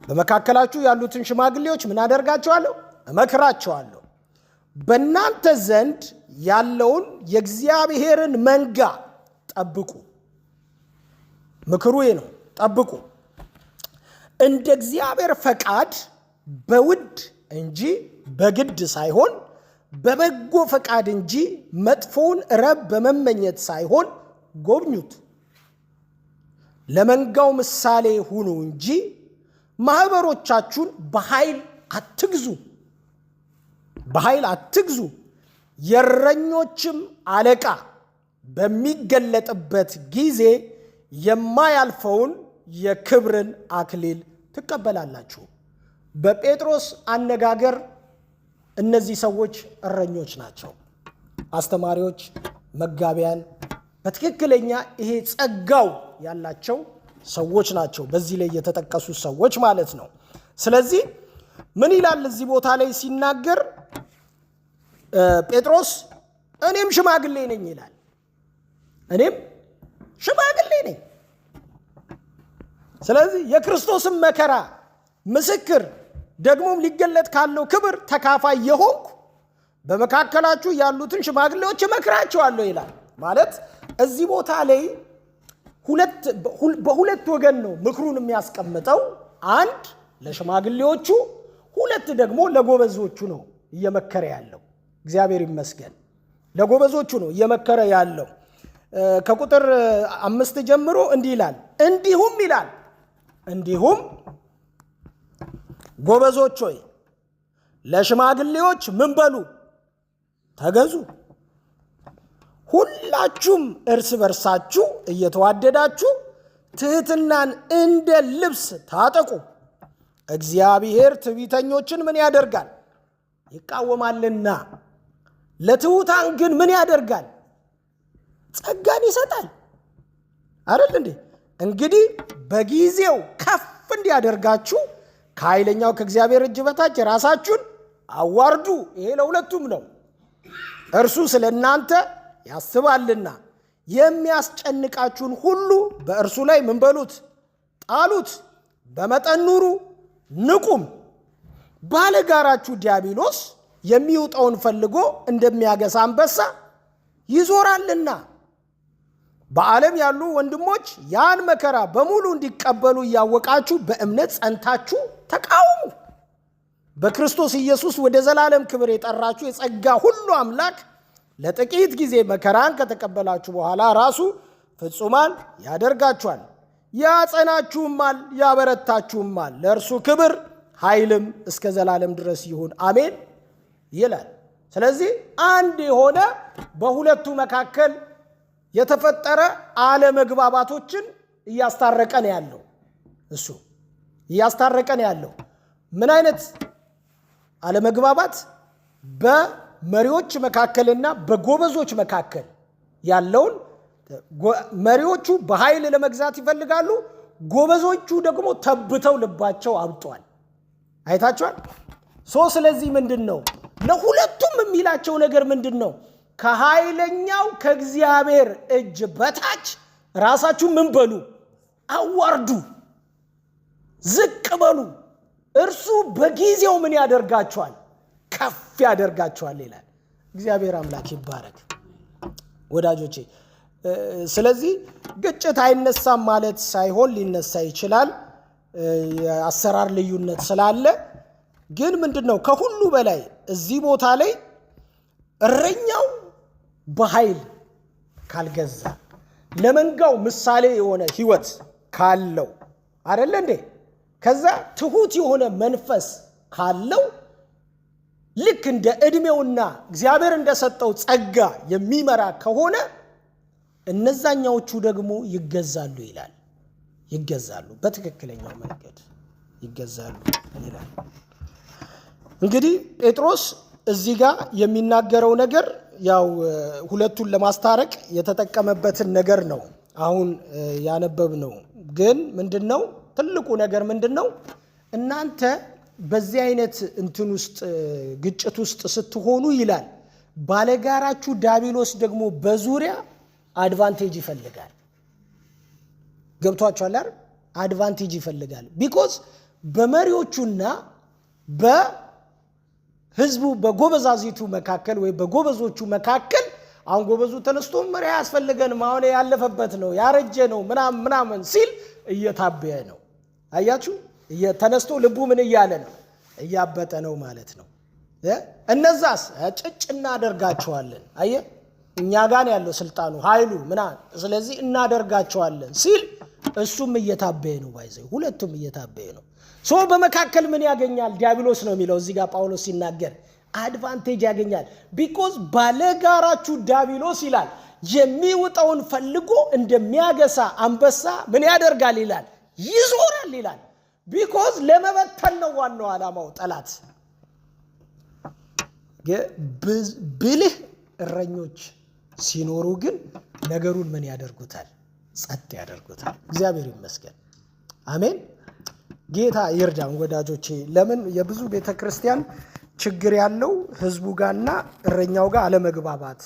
በመካከላችሁ ያሉትን ሽማግሌዎች ምን አደርጋቸዋለሁ? እመክራቸዋለሁ። በእናንተ ዘንድ ያለውን የእግዚአብሔርን መንጋ ጠብቁ። ምክሩ ነው፣ ጠብቁ። እንደ እግዚአብሔር ፈቃድ በውድ እንጂ በግድ ሳይሆን በበጎ ፈቃድ እንጂ መጥፎውን ረብ በመመኘት ሳይሆን ጎብኙት። ለመንጋው ምሳሌ ሁኑ እንጂ ማኅበሮቻችሁን በኃይል አትግዙ። የእረኞችም አለቃ በሚገለጥበት ጊዜ የማያልፈውን የክብርን አክሊል ትቀበላላችሁ። በጴጥሮስ አነጋገር እነዚህ ሰዎች እረኞች ናቸው፣ አስተማሪዎች፣ መጋቢያን፣ በትክክለኛ ይሄ ጸጋው ያላቸው ሰዎች ናቸው። በዚህ ላይ የተጠቀሱ ሰዎች ማለት ነው። ስለዚህ ምን ይላል እዚህ ቦታ ላይ ሲናገር ጴጥሮስ እኔም ሽማግሌ ነኝ ይላል። እኔም ሽማግሌ ነኝ። ስለዚህ የክርስቶስን መከራ ምስክር ደግሞም ሊገለጥ ካለው ክብር ተካፋይ የሆንኩ በመካከላችሁ ያሉትን ሽማግሌዎች እመክራቸዋለሁ ይላል። ማለት እዚህ ቦታ ላይ በሁለት ወገን ነው ምክሩን የሚያስቀምጠው። አንድ ለሽማግሌዎቹ፣ ሁለት ደግሞ ለጎበዞቹ ነው እየመከረ ያለው። እግዚአብሔር ይመስገን። ለጎበዞቹ ነው እየመከረ ያለው። ከቁጥር 5 ጀምሮ እንዲህ ይላል፣ እንዲሁም ይላል እንዲሁም ጎበዞች ሆይ ለሽማግሌዎች ምን በሉ? ተገዙ። ሁላችሁም እርስ በርሳችሁ እየተዋደዳችሁ ትሕትናን እንደ ልብስ ታጠቁ። እግዚአብሔር ትዕቢተኞችን ምን ያደርጋል? ይቃወማልና፣ ለትሑታን ግን ምን ያደርጋል? ጸጋን ይሰጣል። አይደል እንዴ? እንግዲህ በጊዜው ከፍ እንዲያደርጋችሁ ከኃይለኛው ከእግዚአብሔር እጅ በታች ራሳችሁን አዋርዱ። ይሄ ለሁለቱም ነው። እርሱ ስለ እናንተ ያስባልና የሚያስጨንቃችሁን ሁሉ በእርሱ ላይ ምን በሉት? ጣሉት። በመጠን ኑሩ፣ ንቁም። ባለጋራችሁ ዲያብሎስ የሚውጠውን ፈልጎ እንደሚያገሳ አንበሳ ይዞራልና። በዓለም ያሉ ወንድሞች ያን መከራ በሙሉ እንዲቀበሉ እያወቃችሁ በእምነት ጸንታችሁ ተቃወሙ። በክርስቶስ ኢየሱስ ወደ ዘላለም ክብር የጠራችሁ የጸጋ ሁሉ አምላክ ለጥቂት ጊዜ መከራን ከተቀበላችሁ በኋላ ራሱ ፍጹማን ያደርጋችኋል፣ ያጸናችሁማል፣ ያበረታችሁማል። ለእርሱ ክብር ኃይልም እስከ ዘላለም ድረስ ይሁን አሜን ይላል። ስለዚህ አንድ የሆነ በሁለቱ መካከል የተፈጠረ አለመግባባቶችን እያስታረቀ ነው ያለው። እሱ እያስታረቀ ነው ያለው። ምን አይነት አለመግባባት? በመሪዎች መካከልና በጎበዞች መካከል ያለውን። መሪዎቹ በኃይል ለመግዛት ይፈልጋሉ፣ ጎበዞቹ ደግሞ ተብተው ልባቸው አብጧል። አይታችኋል። ስለዚህ ምንድን ነው ለሁለቱም የሚላቸው ነገር ምንድን ነው? ከኃይለኛው ከእግዚአብሔር እጅ በታች ራሳችሁ ምን በሉ? አዋርዱ፣ ዝቅ በሉ። እርሱ በጊዜው ምን ያደርጋችኋል? ከፍ ያደርጋችኋል ይላል። እግዚአብሔር አምላክ ይባረክ ወዳጆቼ። ስለዚህ ግጭት አይነሳም ማለት ሳይሆን ሊነሳ ይችላል፣ የአሰራር ልዩነት ስላለ። ግን ምንድነው ከሁሉ በላይ እዚህ ቦታ ላይ እረኛው በኃይል ካልገዛ፣ ለመንጋው ምሳሌ የሆነ ህይወት ካለው አይደለ እንዴ? ከዛ ትሁት የሆነ መንፈስ ካለው ልክ እንደ ዕድሜውና እግዚአብሔር እንደሰጠው ጸጋ የሚመራ ከሆነ እነዛኛዎቹ ደግሞ ይገዛሉ ይላል። ይገዛሉ፣ በትክክለኛው መንገድ ይገዛሉ ይላል። እንግዲህ ጴጥሮስ እዚህ ጋር የሚናገረው ነገር ያው ሁለቱን ለማስታረቅ የተጠቀመበትን ነገር ነው አሁን ያነበብነው። ግን ምንድነው ትልቁ ነገር ምንድነው? እናንተ በዚህ አይነት እንትን ውስጥ ግጭት ውስጥ ስትሆኑ ይላል ባለጋራችሁ ዲያብሎስ ደግሞ በዙሪያ አድቫንቴጅ ይፈልጋል። ገብቷችኋል አይደል? አድቫንቴጅ ይፈልጋል። ቢኮዝ በመሪዎቹና በህዝቡ በጎበዛዚቱ መካከል ወይ በጎበዞቹ መካከል አሁን ጎበዙ ተነስቶ መሪ ያስፈልገንም አሁን ያለፈበት ነው ያረጀ ነው ምናምን ሲል እየታበየ ነው። አያችሁ? ተነስቶ ልቡ ምን እያለ ነው? እያበጠ ነው ማለት ነው። እነዛስ ጭጭ እናደርጋቸዋለን። አየ እኛ ጋር ያለው ስልጣኑ ኃይሉ ስለዚህ እናደርጋቸዋለን ሲል እሱም እየታበየ ነው። ባይዘይ ሁለቱም እየታበየ ነው። በመካከል ምን ያገኛል? ዲያብሎስ ነው የሚለው እዚህ ጋር ጳውሎስ ሲናገር አድቫንቴጅ ያገኛል። ቢኮዝ ባለጋራችሁ ዲያብሎስ ይላል የሚውጠውን ፈልጎ እንደሚያገሳ አንበሳ ምን ያደርጋል ይላል? ይዞራል ይላል። ቢኮዝ ለመበተን ነው ዋናው ዓላማው ጠላት። ብልህ እረኞች ሲኖሩ ግን ነገሩን ምን ያደርጉታል? ጸጥ ያደርጉታል። እግዚአብሔር ይመስገን። አሜን። ጌታ ይርዳን ወዳጆቼ። ለምን የብዙ ቤተክርስቲያን ችግር ያለው ህዝቡ ጋርና እረኛው ጋር አለመግባባት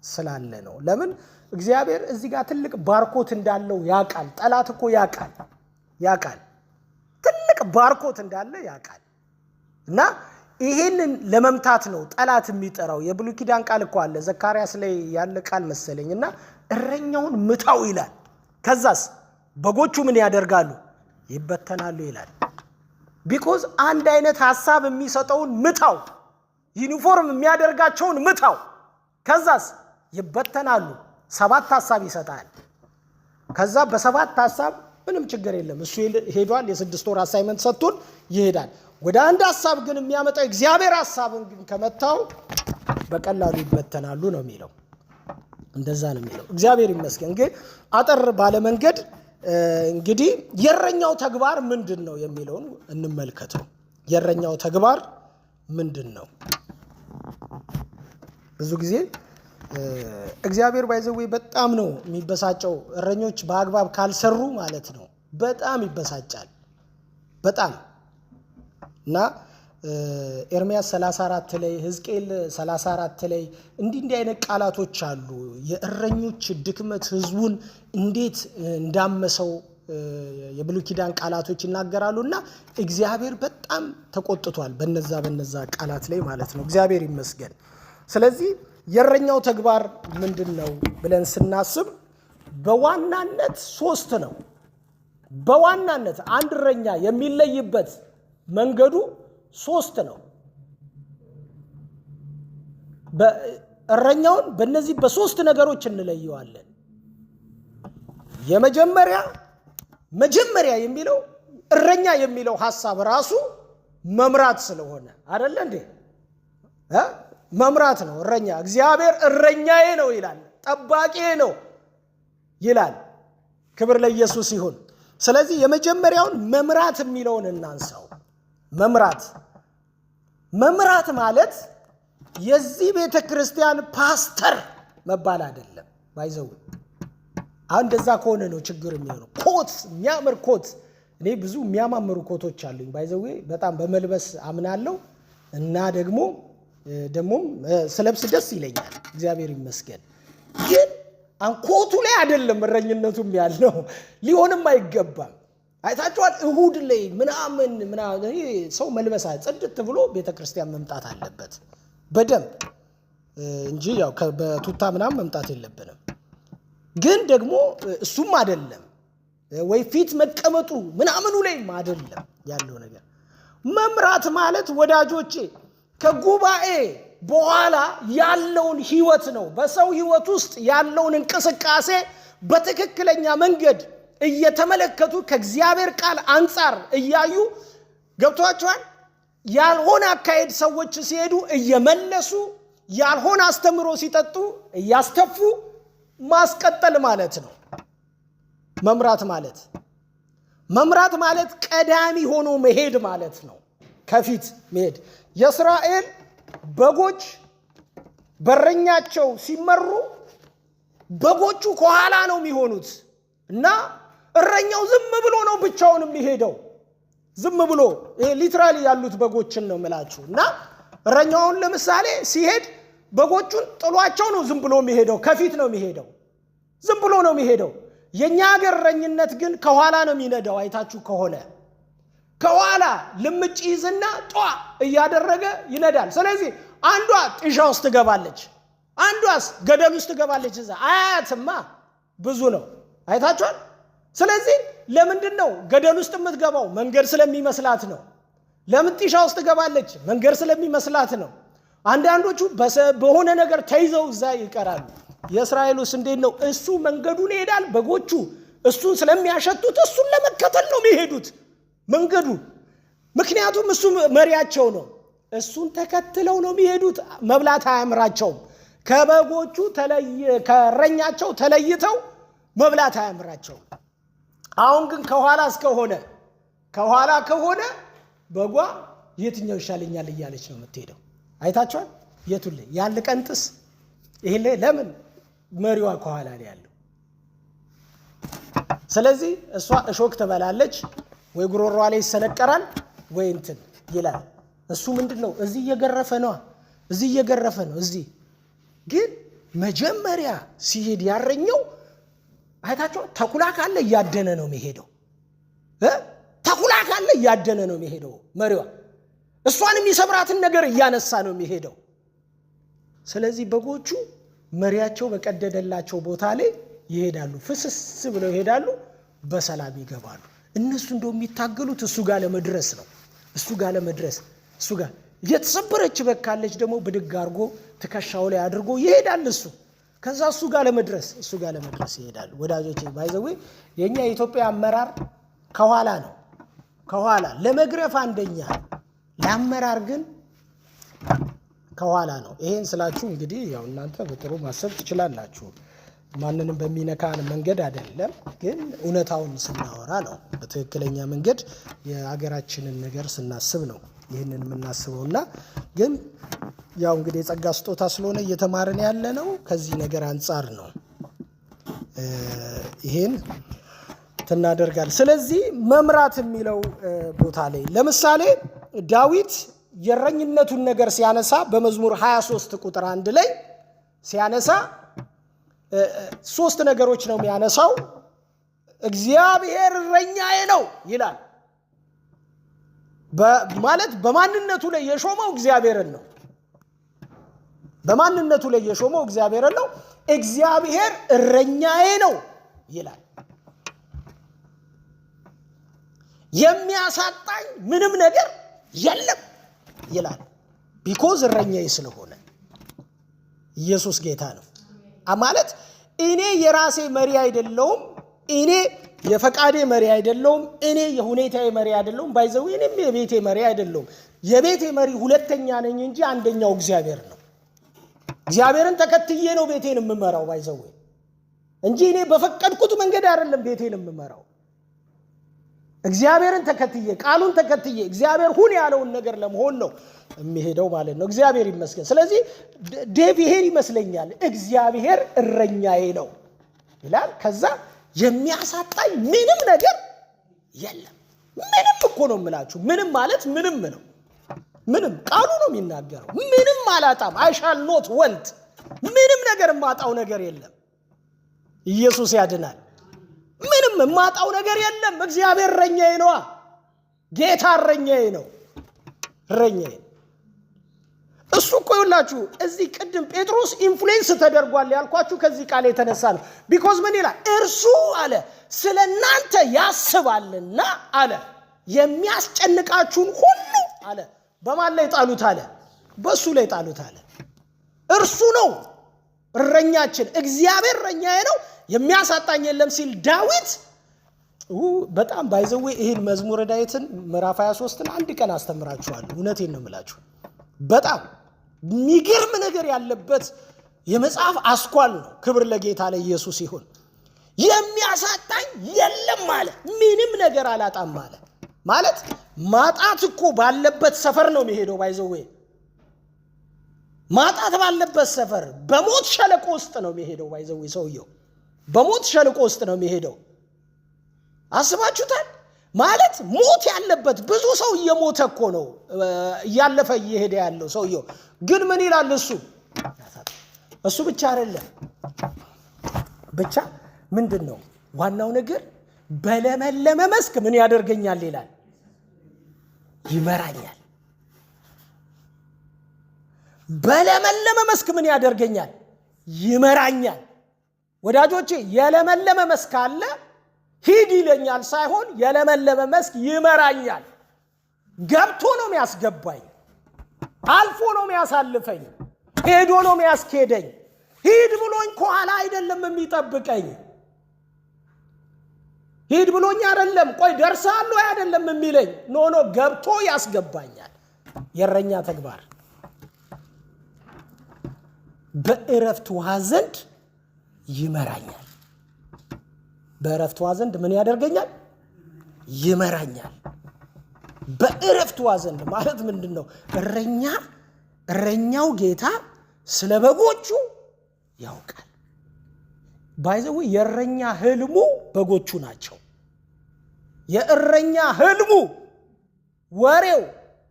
ስላለ ነው። ለምን እግዚአብሔር እዚህ ጋር ትልቅ ባርኮት እንዳለው ያውቃል። ጠላት እኮ ያውቃል ትልቅ ባርኮት እንዳለ ያውቃል። እና ይሄንን ለመምታት ነው ጠላት የሚጠራው። የብሉይ ኪዳን ቃል እኮ አለ ዘካርያስ ላይ ያለ ቃል መሰለኝና እረኛውን ምታው ይላል። ከዛስ በጎቹ ምን ያደርጋሉ? ይበተናሉ ይላል። ቢኮዝ አንድ አይነት ሐሳብ የሚሰጠውን ምታው፣ ዩኒፎርም የሚያደርጋቸውን ምታው። ከዛስ ይበተናሉ። 7 ሐሳብ ይሰጣል። ከዛ በ7 ሐሳብ ምንም ችግር የለም እሱ ሄዷል። የ6 ወር አሳይመንት ሰጥቶን ይሄዳል። ወደ አንድ ሐሳብ ግን የሚያመጣው እግዚአብሔር ሐሳብን ግን ከመታው በቀላሉ ይበተናሉ ነው የሚለው። እንደዛ ነው የሚለው። እግዚአብሔር ይመስገን። ግን አጠር ባለ መንገድ እንግዲህ የእረኛው ተግባር ምንድነው የሚለውን እንመልከተው። የእረኛው ተግባር ምንድነው? ብዙ ጊዜ እግዚአብሔር ባይዘው በጣም ነው የሚበሳጨው። እረኞች በአግባብ ካልሰሩ ማለት ነው በጣም ይበሳጫል። በጣም እና ኤርምያስ 34 ላይ ሕዝቅኤል 34 ላይ እንዲህ አይነት ቃላቶች አሉ። የእረኞች ድክመት ህዝቡን እንዴት እንዳመሰው የብሉይ ኪዳን ቃላቶች ይናገራሉና እግዚአብሔር በጣም ተቆጥቷል በነዛ ቃላት ላይ ማለት ነው። እግዚአብሔር ይመስገን። ስለዚህ የእረኛው ተግባር ምንድነው ብለን ስናስብ በዋናነት 3 ነው። በዋናነት አንድ እረኛ የሚለይበት መንገዱ 3 ነው። እረኛውን በእነዚህ በ3 ነገሮች እንለየዋለን። መጀመሪያ የሚለው እረኛ የሚለው ሐሳብ ራሱ መምራት ስለሆነ አይደለ እንዴ? መምራት ነው። እረኛ እግዚአብሔር እረኛዬ ነው ይላል፣ ጠባቂዬ ነው ይላል። ክብር ለኢየሱስ ይሁን። ስለዚህ የመጀመሪያውን መምራት የሚለውን እናንሳው። መምራት ማለት የዚህ ቤተክርስቲያን ፓስተር መባል አይደለም። ባይዘው አሁን እንደዛ ከሆነ ነው ችግር የሚሆነው። ኮት የሚያምር ኮት፣ እኔ ብዙ የሚያማምሩ ኮቶች አሉኝ ባይዘው በጣም በመልበስ አምናለሁ እና ደግሞ ስለብስ ደስ ይለኛል። እግዚአብሔር ይመስገን። ግን አንኮቱ ላይ አይደለም እረኝነቱም ያለው፣ ሊሆንም አይገባም። አይታችኋል? እሁድ ላይ ምናምን ሰው መልበሳ ጽድት ብሎ ቤተክርስቲያን መምጣት አለበት በደንብ እንጂ ያው በቱታ ምናምን መምጣት የለብንም። ግን ደግሞ እሱም አይደለም ወይ ፊት መቀመጡ ምናምኑ ላይ አይደለም ያለው ነገር። መምራት ማለት ወዳጆቼ ከጉባኤ በኋላ ያለውን ህይወት ነው። በሰው ህይወት ውስጥ ያለውን እንቅስቃሴ በትክክለኛ መንገድ እየተመለከቱ ከእግዚአብሔር ቃል አንጻር እያዩ ገብቷቸዋል። ያልሆነ አካሄድ ሰዎች ሲሄዱ እየመለሱ፣ ያልሆነ አስተምሮ ሲጠጡ እያስተፉ ማስቀጠል ማለት ነው። መምራት ማለት ቀዳሚ ሆኖ መሄድ ማለት ነው። ከፊት መሄድ። የእስራኤል በጎች በረኛቸው ሲመሩ በጎቹ ከኋላ ነው የሚሆኑት እና እረኛው ዝም ብሎ ነው ብቻውን የሚሄደው። ዝም ብሎ ይሄ ሊትራሊ ያሉት በጎችን ነው የምላችሁ። እና እረኛውን ለምሳሌ ሲሄድ በጎቹን ጥሏቸው ነው ዝም ብሎ የሚሄደው። ከፊት ነው የሚሄደው፣ ዝም ብሎ ነው የሚሄደው። የኛ ሀገር እረኝነት ግን ከኋላ ነው የሚነዳው። አይታችሁ ከሆነ ከኋላ ልምጭ ይዝና ጧ እያደረገ ይነዳል። ስለዚህ አንዷ ጥሻ ውስጥ ትገባለች፣ አንዷስ ገደል ውስጥ ትገባለች። እዛ አያትማ ብዙ ነው። አይታችኋል? ስለዚህ ለምንድን ነው ገደል ውስጥ የምትገባው? መንገድ ስለሚመስላት ነው። ለምን ጥሻ ውስጥ ትገባለች? መንገድ ስለሚመስላት ነው። አንዳንዶቹ በሆነ ነገር ተይዘው እዛ ይቀራሉ። የእስራኤሉስ እንዴት ነው? እሱ መንገዱን ይሄዳል። በጎቹ እሱን ስለሚያሸቱት እሱን ለመከተል ነው የሚሄዱት መንገዱ። ምክንያቱም እሱ መሪያቸው ነው። እሱን ተከትለው ነው የሚሄዱት። መብላት አያምራቸውም። ከበጎቹ ከእረኛቸው ተለይተው መብላት አያምራቸውም። አሁን ግን ከኋላ ከሆነ በጓ የትኛው ይሻለኛል እያለች ነው የምትሄደው። አይታችኋል? የቱን ላይ ያለ ቀንጥስ ይሄ ላይ ለምን መሪዋ ከኋላ ላይ ያለው። ስለዚህ እሷ እሾክ ትበላለች፣ ወይ ጉሮሯ ላይ ይሰነቀራል፣ ወይ እንትን ይላል። እሱ ምንድነው? እዚህ እየገረፈ ነው። እዚህ ግን መጀመሪያ ሲሄድ ያረኘው አይታችሁ ተኩላ ካለ ያደነ ነው የሚሄደው። መሪዋ እሷንም የሰብራትን ነገር እያነሳ ነው የሚሄደው። ስለዚህ በጎቹ መሪያቸው በቀደደላቸው ቦታ ላይ ይሄዳሉ፣ ፍስስ ብለው ይሄዳሉ፣ በሰላም ይገባሉ። እነሱ እንደው የሚታገሉት እሱ ጋር ለመድረስ ነው። እሱ ጋር የተሰበረች በካለች ደግሞ ብድግ አድርጎ ትከሻው ላይ አድርጎ ይሄዳል እሱ። ከዛ እሱ ጋር ለመድረስ ይሄዳል። ወዳጆቼ ባይዘዌ የኛ የኢትዮጵያ አመራር ከኋላ ነው። ከኋላ ለመግረፍ አንደኛ፣ ለአመራር ግን ከኋላ ነው። ይሄን ስላችሁ እንግዲህ ያው እናንተ በጥሩ ማሰብ ትችላላችሁ። ማንንም በሚነካ መንገድ አይደለም፣ ግን እውነታውን ስናወራ ነው። በትክክለኛ መንገድ የሀገራችንን ነገር ስናስብ ነው ይህንን የምናስበውና ግን ያው እንግዲህ የጸጋ ስጦታ ስለሆነ እየተማርን ያለ ነው። ከዚህ ነገር አንጻር ነው ይሄን ትናደርጋል። ስለዚህ መምራት የሚለው ቦታ ላይ ለምሳሌ ዳዊት የእረኝነቱን ነገር ሲያነሳ በመዝሙር 23 ቁጥር 1 ላይ ሲያነሳ 3 ነገሮች ነው የሚያነሳው። እግዚአብሔር እረኛዬ ነው ይላል። ማለት በማንነቱ ላይ የሾመው እግዚአብሔርን ነው። በማንነቱ ላይ የሾመው እግዚአብሔርን ነው። እግዚአብሔር እረኛዬ ነው ይላል። የሚያሳጣኝ ምንም ነገር የለም ይላል። ቢኮዝ እረኛዬ ስለሆነ ኢየሱስ ጌታ ነው። ማለት እኔ የራሴ መሪ አይደለሁም፣ እኔ የፈቃዴ መሪ አይደለሁም፣ እኔ የሁኔታዬ መሪ አይደለሁም። ባይዘው እኔም የቤቴ መሪ አይደለሁም። የቤቴ መሪ ሁለተኛ ነኝ እንጂ አንደኛው እግዚአብሔር ነው። እግዚአብሔርን ተከትዬ ነው ቤቴን የምመራው ባይዘው እንጂ እኔ በፈቀድኩት መንገድ አይደለም ቤቴን የምመራው። እግዚአብሔርን ተከትዬ ቃሉን ተከትዬ እግዚአብሔር ሁን ያለውን ነገር ለመሆን ነው የሚሄደው ማለት ነው። እግዚአብሔር ይመስገን። ስለዚህ ዴቭ ይሄን ይመስለኛል እግዚአብሔር እረኛዬ ነው ይላል። ከዛ የሚያሳጣኝ ምንም ነገር የለም። ምንም እኮ ነው የምላችሁ። ምንም ማለት ምንም ነው። ምንም ቃሉ ነው የሚናገረው። ምንም አላጣም። I shall not want ምንም ነገር የማጣው ነገር የለም። ኢየሱስ ያድናል። ምንም የማጣው ነገር የለም። እግዚአብሔር እረኛዬ ነው። ጌታ እረኛዬ ነው። እረኛዬ እሱ እኮ ይላችሁ እዚህ ቅድም ጴጥሮስ ኢንፍሉዌንስ ተደርጓል ያልኳችሁ ከዚህ ቃል የተነሳ ነው። ቢኮዝ ምን ይላል? እርሱ አለ ስለናንተ ያስባልና አለ የሚያስጨንቃችሁን ሁሉ አለ በማን ላይ ጣሉት አለ? በሱ ላይ ጣሉት አለ። እርሱ ነው እረኛችን። እግዚአብሔር እረኛዬ ነው የሚያሳጣኝ የለም ሲል ዳዊት በጣም ባይዘዌ ይሄን መዝሙረ ዳዊትን ምዕራፍ 23ን አንድ ቀን አስተምራችኋለሁ። እውነቴን ነው የምላችሁ። በጣም የሚገርም ነገር ያለበት የመጽሐፍ አስኳል ነው። ክብር ለጌታ ለኢየሱስ ይሁን። የሚያሳጣኝ የለም አለ። ምንም ነገር አላጣም አለ። ማለት ማጣት እኮ ባለበት ሰፈር ነው የሚሄደው። ባይዘዌ ማጣት ባለበት ሰፈር በሞት ሸለቆ ውስጥ ነው የሚሄደው። ባይዘዌ ሰውየው በሞት ሸለቆ ውስጥ ነው የሚሄደው። አስባችሁታል? ማለት ሞት ያለበት ብዙ ሰው እየሞተ እኮ ነው እያለፈ እየሄደ ያለው ሰውየው። ግን ምን ይላል እሱ ብቻ አይደለም። ብቻ ምንድን ነው ዋናው ነገር? በለመለመ መስክ ምን ያደርገኛል ይላል? ይመራኛል። በለመለመ መስክ ምን ያደርገኛል? ይመራኛል። ወዳጆቼ የለመለመ መስክ አለ። ሂድ ይለኛል ሳይሆን የለመለመ መስክ ይመራኛል። ገብቶ ነው የሚያስገባኝ፣ አልፎ ነው የሚያሳልፈኝ፣ ሄዶ ነው የሚያስኬደኝ። ሂድ ብሎኝ ከኋላ አይደለም የሚጠብቀኝ። ሂድ ብሎኝ አይደለም ቆይ ደርሳለሁ አይደለም የሚለኝ። ኖ ገብቶ ያስገባኛል። የእረኛ ተግባር በእረፍት ውሃ ዘንድ ይመራኛል። በእረፍት ውሃ ዘንድ ምን ያደርገኛል? ይመራኛል። በእረፍት ውሃ ዘንድ ማለት ምንድን ነው? እረኛው ጌታ ስለ በጎቹ ያውቃል። ባይዘው የእረኛ ህልሙ በጎቹ ናቸው። የእረኛ ህልሙ፣ ወሬው፣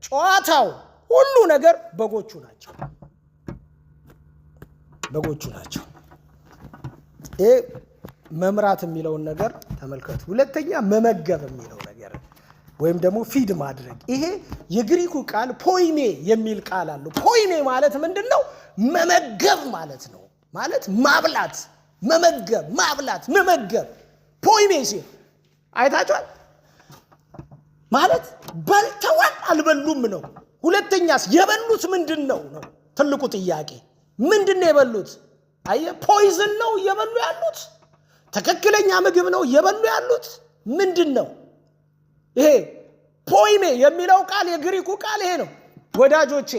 ጨዋታው፣ ሁሉ ነገር በጎቹ ናቸው። በጎቹ ናቸው። ይሄ መምራት የሚለውን ነገር ተመልከቱ። ሁለተኛ መመገብ የሚለው ነገር ወይም ደግሞ ፊድ ማድረግ። ይሄ የግሪኩ ቃል ፖይሜ የሚል ቃል አለው። ፖይሜ ማለት ምንድን ነው? መመገብ ማለት ነው። ማለት ማብላት፣ መመገብ፣ ማብላት፣ መመገብ። ፖይሜ ሲል አይታችኋል? ማለት በልተዋል አልበሉም ነው። ሁለተኛስ የበሉት ምንድን ነው ነው ትልቁ ጥያቄ። ምንድነው የበሉት? አየ ፖይዝን ነው እየበሉ ያሉት? ትክክለኛ ምግብ ነው እየበሉ ያሉት? ምንድነው ይሄ? ፖይሜ የሚለው ቃል የግሪኩ ቃል ይሄ ነው ወዳጆቼ።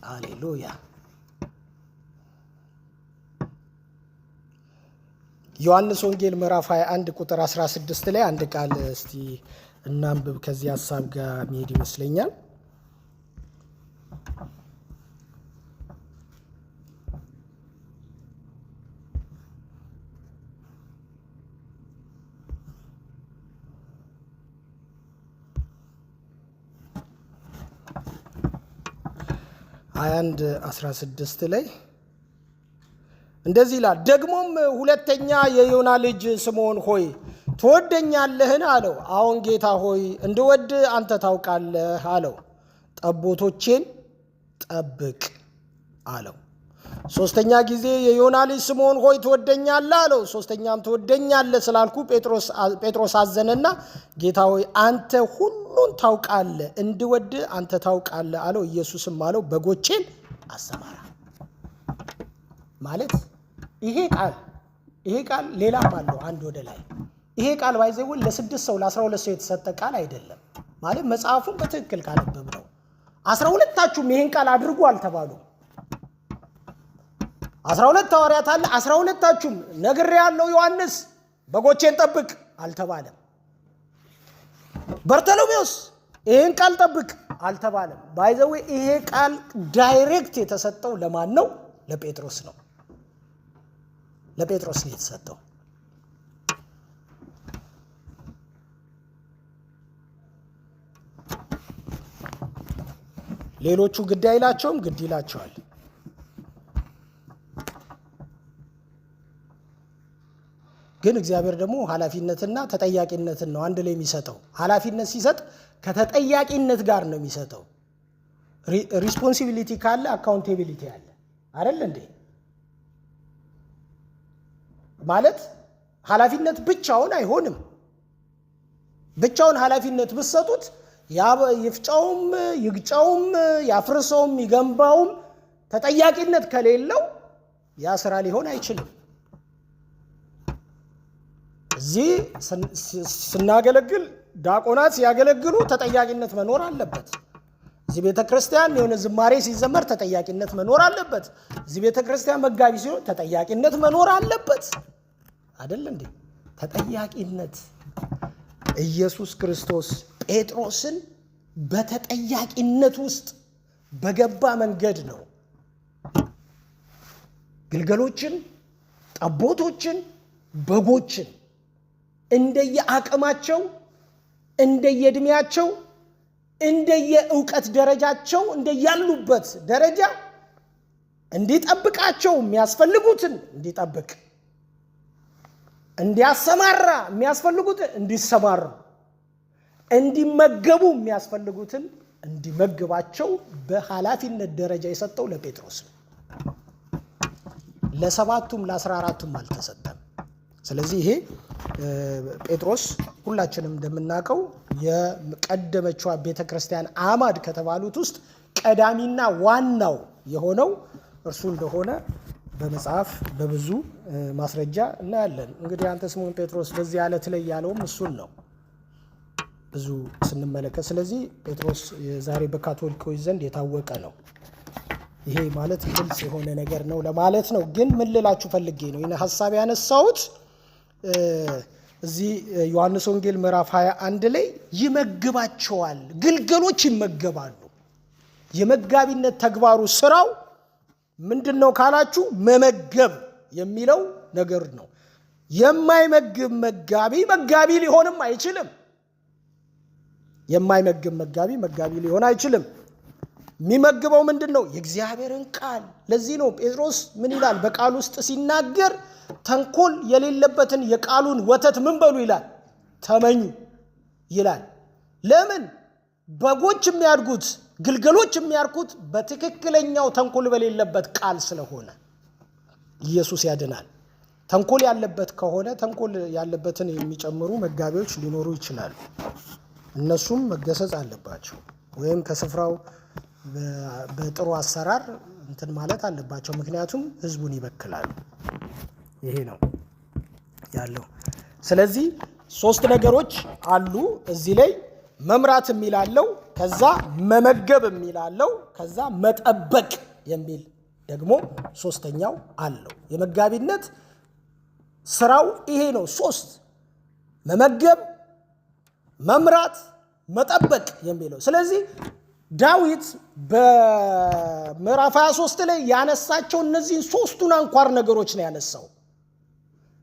ሃሌሉያ። ዮሐንስ ወንጌል ምዕራፍ 21 ቁጥር 16 ላይ አንድ ቃል እስቲ እናንብብ። ከዚህ ሐሳብ ጋር መሄድ ይመስለኛል። አንድ 16 ላይ እንደዚህ ይላል። ደግሞም ሁለተኛ የዮና ልጅ ስምዖን ሆይ ትወደኛለህን አለው። አዎን ጌታ ሆይ እንድወድ አንተ ታውቃለህ አለው። ጠቦቶቼን ጠብቅ አለው። ሶስተኛ ጊዜ የዮና ልጅ ስምዖን ሆይ ትወደኛለህ አለው። ሶስተኛም ትወደኛለህ ስላልኩ ጴጥሮስ አዘነና ጌታ ሆይ አንተ ሁሉን ታውቃለህ፣ እንድወድ አንተ ታውቃለህ አለው። ኢየሱስም አለው በጎቼን አሰማራ። ማለት ይሄ ቃል ሌላም አለው አንድ ወደ ላይ። ይሄ ቃል ባይዘው ለ6 ሰው ለ12 ሰው የተሰጠ ቃል አይደለም። ማለት መጽሐፉን በትክክል ካነበብ ነው 12ታችሁም ይሄን ቃል አድርጉ አልተባሉ። 12 ሐዋርያት አለ 12ታችሁም ነግሬያለሁ ዮሐንስ በጎቼን ጠብቅ አልተባለም። በርተሎሜዎስ ይሄን ቃል ጠብቅ አልተባለም። ባይዘው ይሄ ቃል ዳይሬክት የተሰጠው ለማን ነው? ለጴጥሮስ ነው። ለጴጥሮስ ነው የተሰጠው። ሌሎቹ ግድ አይላቸውም፣ ግድ ይላቸዋል። ግን እግዚአብሔር ደግሞ ኃላፊነትና ተጠያቂነትን ነው አንድ ላይ የሚሰጠው። ኃላፊነት ሲሰጥ ከተጠያቂነት ጋር ነው የሚሰጠው። ሪስፖንሲቢሊቲ ካለ አካውንቴቢሊቲ አለ አይደል እንዴ? ማለት ኃላፊነት ብቻውን አይሆንም። ብቻውን ኃላፊነት ብትሰጡት ይፍጫውም ይግጫውም ያፍርሰውም ይገንባውም ተጠያቂነት ከሌለው ያ ስራ ሊሆን አይችልም። እዚህ ስናገለግል ዲያቆናት ሲያገለግሉ ተጠያቂነት መኖር አለበት። እዚህ ቤተክርስቲያን የሆነ ዝማሬ ሲዘመር ተጠያቂነት መኖር አለበት። እዚህ ቤተክርስቲያን መጋቢ ሲሆን ተጠያቂነት መኖር አለበት አይደል እንዴ? ተጠያቂነት። ኢየሱስ ክርስቶስ ጴጥሮስን በተጠያቂነት ውስጥ በገባ መንገድ ነው ግልገሎችን፣ ጠቦቶችን፣ በጎችን እንደየአቅማቸው፣ እንደየእድሜያቸው፣ እንደየእውቀት ደረጃቸው፣ እንደያሉበት ደረጃ እንዲጠብቃቸው የሚያስፈልጉትን እንዲጠብቅ፣ እንዲያሰማራ የሚያስፈልጉትን እንዲሰማሩ፣ እንዲመገቡ የሚያስፈልጉትን እንዲመግባቸው በኃላፊነት ደረጃ የሰጠው ለጴጥሮስ ነው። ለ7ቱም ለ14ቱም አልተሰጠም። ስለዚህ ይሄ ጴጥሮስ ሁላችንም እንደምናውቀው የቀደመችዋ ቤተክርስቲያን አማድ ከተባሉት ውስጥ ቀዳሚና ዋናው የሆነው እርሱ እንደሆነ በመጽሐፍ በብዙ ማስረጃ እናያለን። እንግዲህ አንተ ስምዖን ጴጥሮስ በዚህ ዓለት ላይ ያለውም እሱን ነው ብዙ ስንመለከት። ስለዚህ ጴጥሮስ ዛሬ በካቶሊኮች ዘንድ የታወቀ ነው። ይሄ ማለት ግልጽ የሆነ ነገር ነው ለማለት ነው። ግን ምን ልላችሁ ፈልጌ ነው ይህን ሀሳብ ያነሳሁት፣ እዚህ ዮሐንስ ወንጌል ምዕራፍ 21 ላይ ይመግባቸዋል። ግልገሎች ይመገባሉ። የመጋቢነት ተግባሩ ስራው ምንድነው ካላችሁ መመገብ የሚለው ነገር ነው። የማይመግብ መጋቢ ሊሆንም አይችልም። የማይመግብ መጋቢ ሊሆን አይችልም። የሚመግበው ምንድነው? የእግዚአብሔርን ቃል። ለዚህ ነው ጴጥሮስ ምን ይላል በቃል ውስጥ ሲናገር ተንኮል የሌለበትን የቃሉን ወተት ምን በሉ ይላል? ተመኙ ይላል። ለምን? በጎች የሚያድጉት ግልገሎች የሚያርኩት በትክክለኛው ተንኮል በሌለበት ቃል ስለሆነ ኢየሱስ ያድናል። ተንኮል ያለበት ከሆነ ተንኮል ያለበትን የሚጨምሩ መጋቢዎች ሊኖሩ ይችላሉ። እነሱም መገሰጽ አለባቸው ወይም ከስፍራው በጥሩ አሰራር እንትን ማለት አለባቸው። ምክንያቱም ህዝቡን ይበክላሉ። ይሄ ነው ያለው። ስለዚህ 3 ነገሮች አሉ እዚህ ላይ መምራት የሚላለው፣ ከዛ መመገብ የሚላለው፣ ከዛ መጠበቅ የሚል ደግሞ 3ኛው አለው። የመጋቢነት ስራው ይሄ ነው። 3 መመገብ፣ መምራት፣ መጠበቅ የሚለው። ስለዚህ ዳዊት በምዕራፍ 23 ላይ ያነሳቸው እነዚህን 3ቱን አንኳር ነገሮች ነው ያነሳው።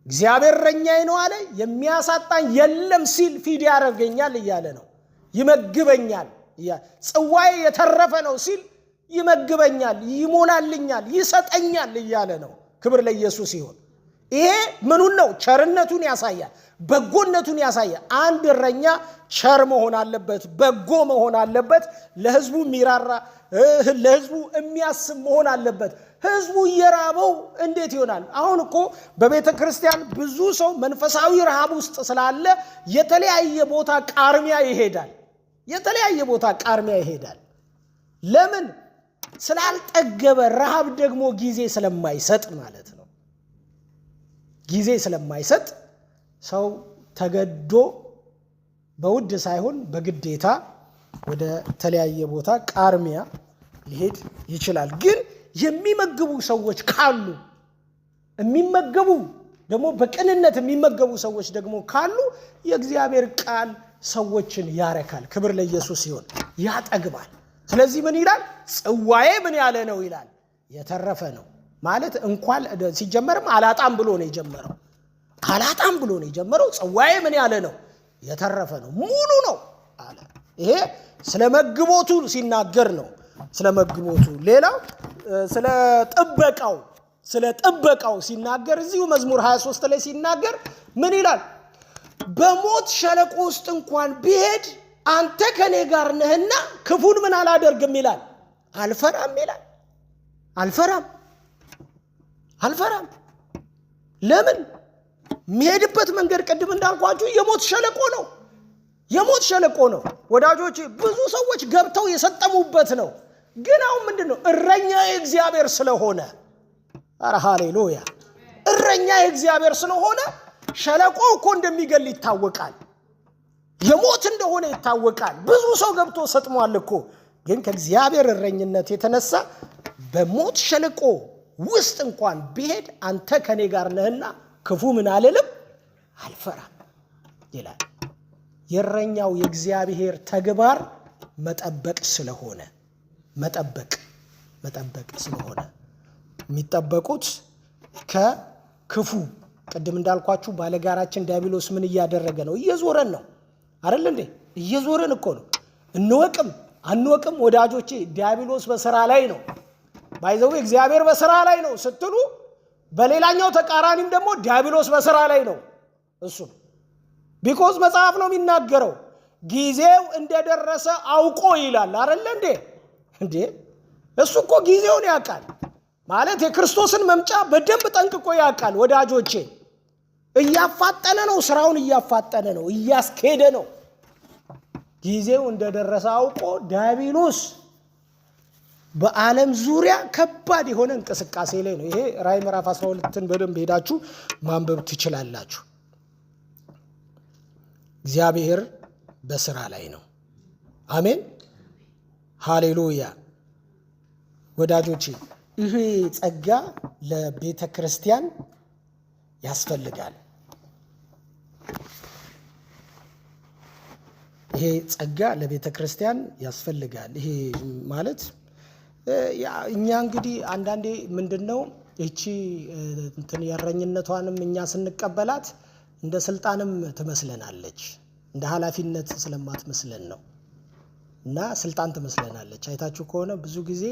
እግዚአብሔር እረኛዬ ነው አለ፣ የሚያሳጣኝ የለም ሲል ፊድ ያደርገኛል እያለ ነው። ይመግበኛል፣ ጽዋዬ የተረፈ ነው ሲል ይመግበኛል፣ ይሞላልኛል፣ ይሰጠኛል እያለ ነው። ክብር ለኢየሱስ ይሁን። ይሄ ምኑን ነው? ቸርነቱን ያሳያል፣ በጎነቱን ያሳያል። አንድ እረኛ ቸር መሆን አለበት፣ በጎ መሆን አለበት፣ ለህዝቡ የሚራራ ለህዝቡ የሚያስብ መሆን አለበት። ህዝቡ እየራበው እንዴት ይሆናል? አሁን እኮ በቤተ ክርስቲያን ብዙ ሰው መንፈሳዊ ረሃብ ውስጥ ስላለ የተለያየ ቦታ ቃርሚያ ይሄዳል። የተለያየ ቦታ ቃርሚያ ይሄዳል። ለምን? ስላልጠገበ። ረሃብ ደግሞ ጊዜ ስለማይሰጥ ማለት ነው። ጊዜ ስለማይሰጥ ሰው ተገዶ በውድ ሳይሆን በግዴታ ወደ ተለያየ ቦታ ቃርሚያ ሊሄድ ይችላል። ግን የሚመግቡ ሰዎች ካሉ፣ የሚመገቡ ደግሞ በቅንነት የሚመገቡ ሰዎች ደግሞ ካሉ የእግዚአብሔር ቃል ሰዎችን ያረካል። ክብር ለኢየሱስ ይሁን። ያጠግባል። ስለዚህ ምን ይላል? ጽዋዬ ምን ያለ ነው ይላል? የተረፈ ነው ማለት እንኳን ሲጀመርም አላጣም ብሎ ነው የጀመረው። አላጣም ብሎ ነው የጀመረው። ጽዋዬ ምን ያለ ነው? የተረፈ ነው፣ ሙሉ ነው አለ። ይሄ ስለ መግቦቱ ሲናገር ነው። ስለ መግቦቱ። ሌላው ስለ ጥበቃው ሲናገር እዚሁ መዝሙር 23 ላይ ሲናገር ምን ይላል? በሞት ሸለቆ ውስጥ እንኳን ቢሄድ አንተ ከኔ ጋር ነህና ክፉን ምን አላደርግም ይላል? አልፈራም ይላል። አልፈራም። ለምን? የሚሄድበት መንገድ ቅድም እንዳልኳችሁ የሞት ሸለቆ ነው። ወዳጆቼ ብዙ ሰዎች ገብተው የሰጠሙበት ነው። ግን አሁን ምንድነው? እረኛዬ እግዚአብሔር ስለሆነ፣ ኧረ ሃሌሉያ! እረኛዬ እግዚአብሔር ስለሆነ ሸለቆ እኮ እንደሚገል ይታወቃል። የሞት እንደሆነ ይታወቃል። ብዙ ሰው ገብቶ ሰጥሟል እኮ። ግን ከእግዚአብሔር እረኝነት የተነሳ በሞት ሸለቆ ውስጥ እንኳን ቢሄድ አንተ ከኔ ጋር ነህና ክፉ ምን አልልም፣ አልፈራም ይላል። የእረኛው የእግዚአብሔር ተግባር መጠበቅ ስለሆነ የሚጠበቁት ከክፉ። ቅድም እንዳልኳችሁ ባለጋራችን ዲያብሎስ ምን እያደረገ ነው? እየዞረን ነው አይደል እንዴ? እየዞረን እኮ ነው። እንወቅም አንወቅም ወዳጆቼ፣ ዲያብሎስ በስራ ላይ ነው። ባይዘው እግዚአብሔር በስራ ላይ ነው ስትሉ፣ በሌላኛው ተቃራኒም ደግሞ ዲያብሎስ በስራ ላይ ነው። እሱ ቢኮዝ መጽሐፍ ነው የሚናገረው። ጊዜው እንደደረሰ አውቆ ይላል አይደል እንዴ? እሱ እኮ ጊዜውን ያውቃል ማለት የክርስቶስን መምጫ በደንብ ጠንቅቆ ያውቃል ወዳጆቼ። እያፋጠነ ነው፣ ስራውን እያፋጠነ ነው፣ እያስኬደ ነው። ጊዜው እንደደረሰ አውቆ ዲያብሎስ በዓለም ዙሪያ ከባድ የሆነ እንቅስቃሴ ላይ ነው። ይሄ ራዕይ ምዕራፍ 12ን በደንብ ሄዳችሁ ማንበብ ትችላላችሁ። እግዚአብሔር በስራ ላይ ነው። አሜን ሃሌሉያ። ወዳጆቼ ይሄ ጸጋ ለቤተ ክርስቲያን ያስፈልጋል። ይሄ ጸጋ ለቤተ ክርስቲያን ያስፈልጋል። ይሄ ማለት እኛ እንግዲህ አንዳንዴ ምንድነው እቺ እንትን የእረኝነቷንም እኛ ስንቀበላት እንደ ስልጣንም ትመስለናለች፣ እንደ ኃላፊነት ስለማትመስለን ነው። እና ስልጣን ትመስለናለች። አይታችሁ ከሆነ ብዙ ጊዜ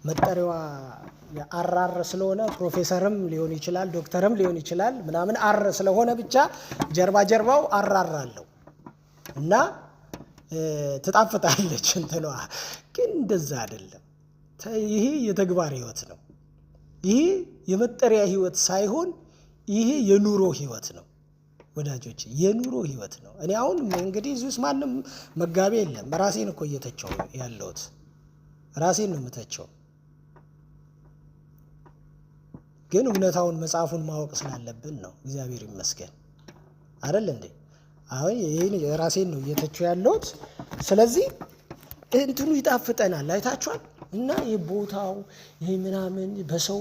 መጠሪያዋ አራር ስለሆነ ፕሮፌሰርም ሊሆን ይችላል፣ ዶክተርም ሊሆን ይችላል ምናምን አር ስለሆነ ብቻ ጀርባው አራር አለው እና ትጣፍጣለች እንትኗ። ግን እንደዛ አይደለም። ይሄ የተግባር ህይወት ነው። ይሄ የመጠሪያ ህይወት ሳይሆን ይሄ የኑሮ ህይወት ነው ወዳጆች፣ የኑሮ ህይወት ነው። እኔ አሁን እንግዲህ እዚህ ውስጥ ማንም መጋቢ የለም። ራሴን እኮ እየተቸው ያለሁት ራሴን ነው የምተቸው። ግን እውነታውን መጽሐፉን ማወቅ ስላለብን ነው። እግዚአብሔር ይመስገን አይደል እንዴ? አሁን ይሄን ራሴን ነው እየተቸው ያለሁት። ስለዚህ እንትኑ ይጣፍጠናል። አይታችኋል? እና የቦታው ይሄ ምናምን በሰው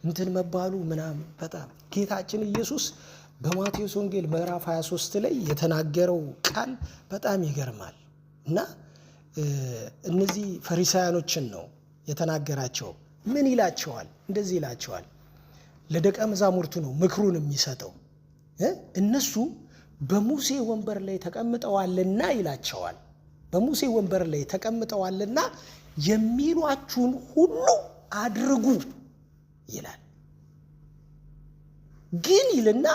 እንትን መባሉ ምናምን በጣም ጌታችን ኢየሱስ በማቴዎስ ወንጌል ምዕራፍ 23 ላይ የተናገረው ቃል በጣም ይገርማል። እና እነዚህ ፈሪሳውያኖችን ነው የተናገራቸው። ምን ይላቸዋል? እንደዚህ ይላቸዋል። ለደቀ መዛሙርቱ ነው ምክሩን የሚሰጠው። እነሱ በሙሴ ወንበር ላይ ተቀምጠዋልና ይላቸዋል። በሙሴ ወንበር ላይ ተቀምጠዋልና የሚሏችሁን ሁሉ አድርጉ ይላል። ግን ይልና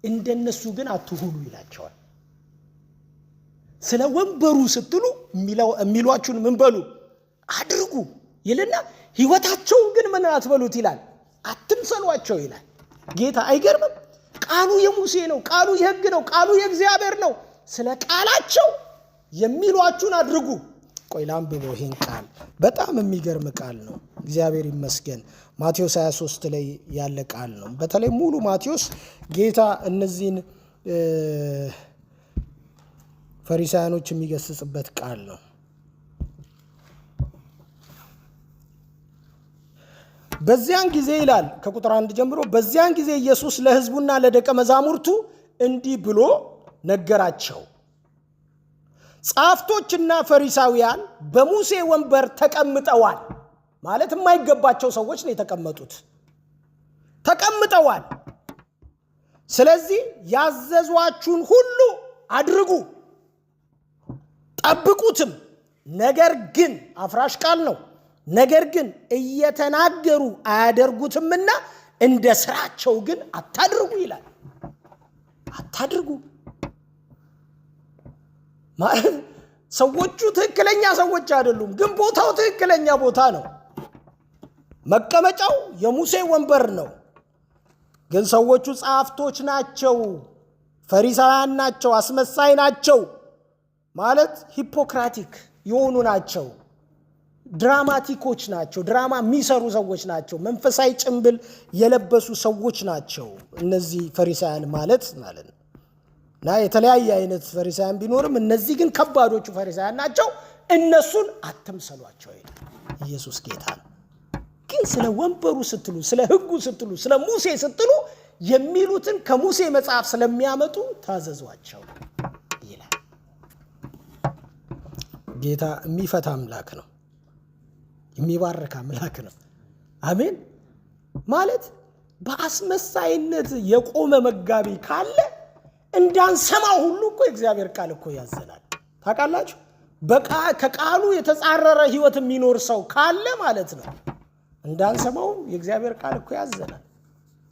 እንደነሱ ግን አትሁኑ ይላቸዋል። ስለ ወንበሩ ስትሉ የሚሏችሁን ምን በሉ አድርጉ ይልና ሕይወታቸውን ግን ምን አትበሉት ይላል፣ አትምሰሏቸው ይላል ጌታ። አይገርምም? ቃሉ የሙሴ ነው፣ ቃሉ የሕግ ነው፣ ቃሉ የእግዚአብሔር ነው። ስለ ቃላቸው የሚሏችሁን አድርጉ። ቆይ ላንብበው ይሄን ቃል፣ በጣም የሚገርም ቃል ነው። እግዚአብሔር ይመስገን። ማቴዎስ 23 ላይ ያለ ቃል ነው። በተለይ ሙሉ ማቴዎስ ጌታ እነዚህን ፈሪሳውያኖች የሚገስጽበት ቃል ነው። በዚያን ጊዜ ይላል ከቁጥር 1 ጀምሮ፣ በዚያን ጊዜ ኢየሱስ ለሕዝቡና ለደቀ መዛሙርቱ እንዲህ ብሎ ነገራቸው። ጻፍቶችና ፈሪሳውያን በሙሴ ወንበር ተቀምጠዋል። ማለት የማይገባቸው ሰዎች ነው የተቀመጡት፣ ተቀምጠዋል። ስለዚህ ያዘዟችሁን ሁሉ አድርጉ ጠብቁትም። ነገር ግን አፍራሽ ቃል ነው። ነገር ግን እየተናገሩ አያደርጉትምና እንደ ስራቸው ግን አታድርጉ ይላል። አታድርጉ ማለት ሰዎቹ ትክክለኛ ሰዎች አይደሉም፣ ግን ቦታው ትክክለኛ ቦታ ነው። መቀመጫው የሙሴ ወንበር ነው። ግን ሰዎቹ ጻፍቶች ናቸው፣ ፈሪሳውያን ናቸው፣ አስመሳይ ናቸው። ማለት ሂፖክራቲክ የሆኑ ናቸው፣ ድራማቲኮች ናቸው፣ ድራማ የሚሰሩ ሰዎች ናቸው፣ መንፈሳዊ ጭንብል የለበሱ ሰዎች ናቸው እነዚህ ፈሪሳውያን ማለት ነው። እና የተለያየ አይነት ፈሪሳውያን ቢኖርም እነዚህ ግን ከባዶቹ ፈሪሳውያን ናቸው። እነሱን አትምሰሏቸው ይላል ኢየሱስ ጌታ ነው። ግን ስለ ወንበሩ ስትሉ፣ ስለ ሕጉ ስትሉ፣ ስለ ሙሴ ስትሉ የሚሉትን ከሙሴ መጽሐፍ ስለሚያመጡ ታዘዟቸው ይላል ጌታ። የሚፈታ አምላክ ነው፣ የሚባርክ አምላክ ነው። አሜን። ማለት በአስመሳይነት የቆመ መጋቢ ካለ እንዳንሰማው ሁሉ እኮ የእግዚአብሔር ቃል እኮ ያዘናል። ታውቃላችሁ? ከቃሉ የተጻረረ ህይወት የሚኖር ሰው ካለ ማለት ነው እንዳንሰማው የእግዚአብሔር ቃል እኮ ያዘናል።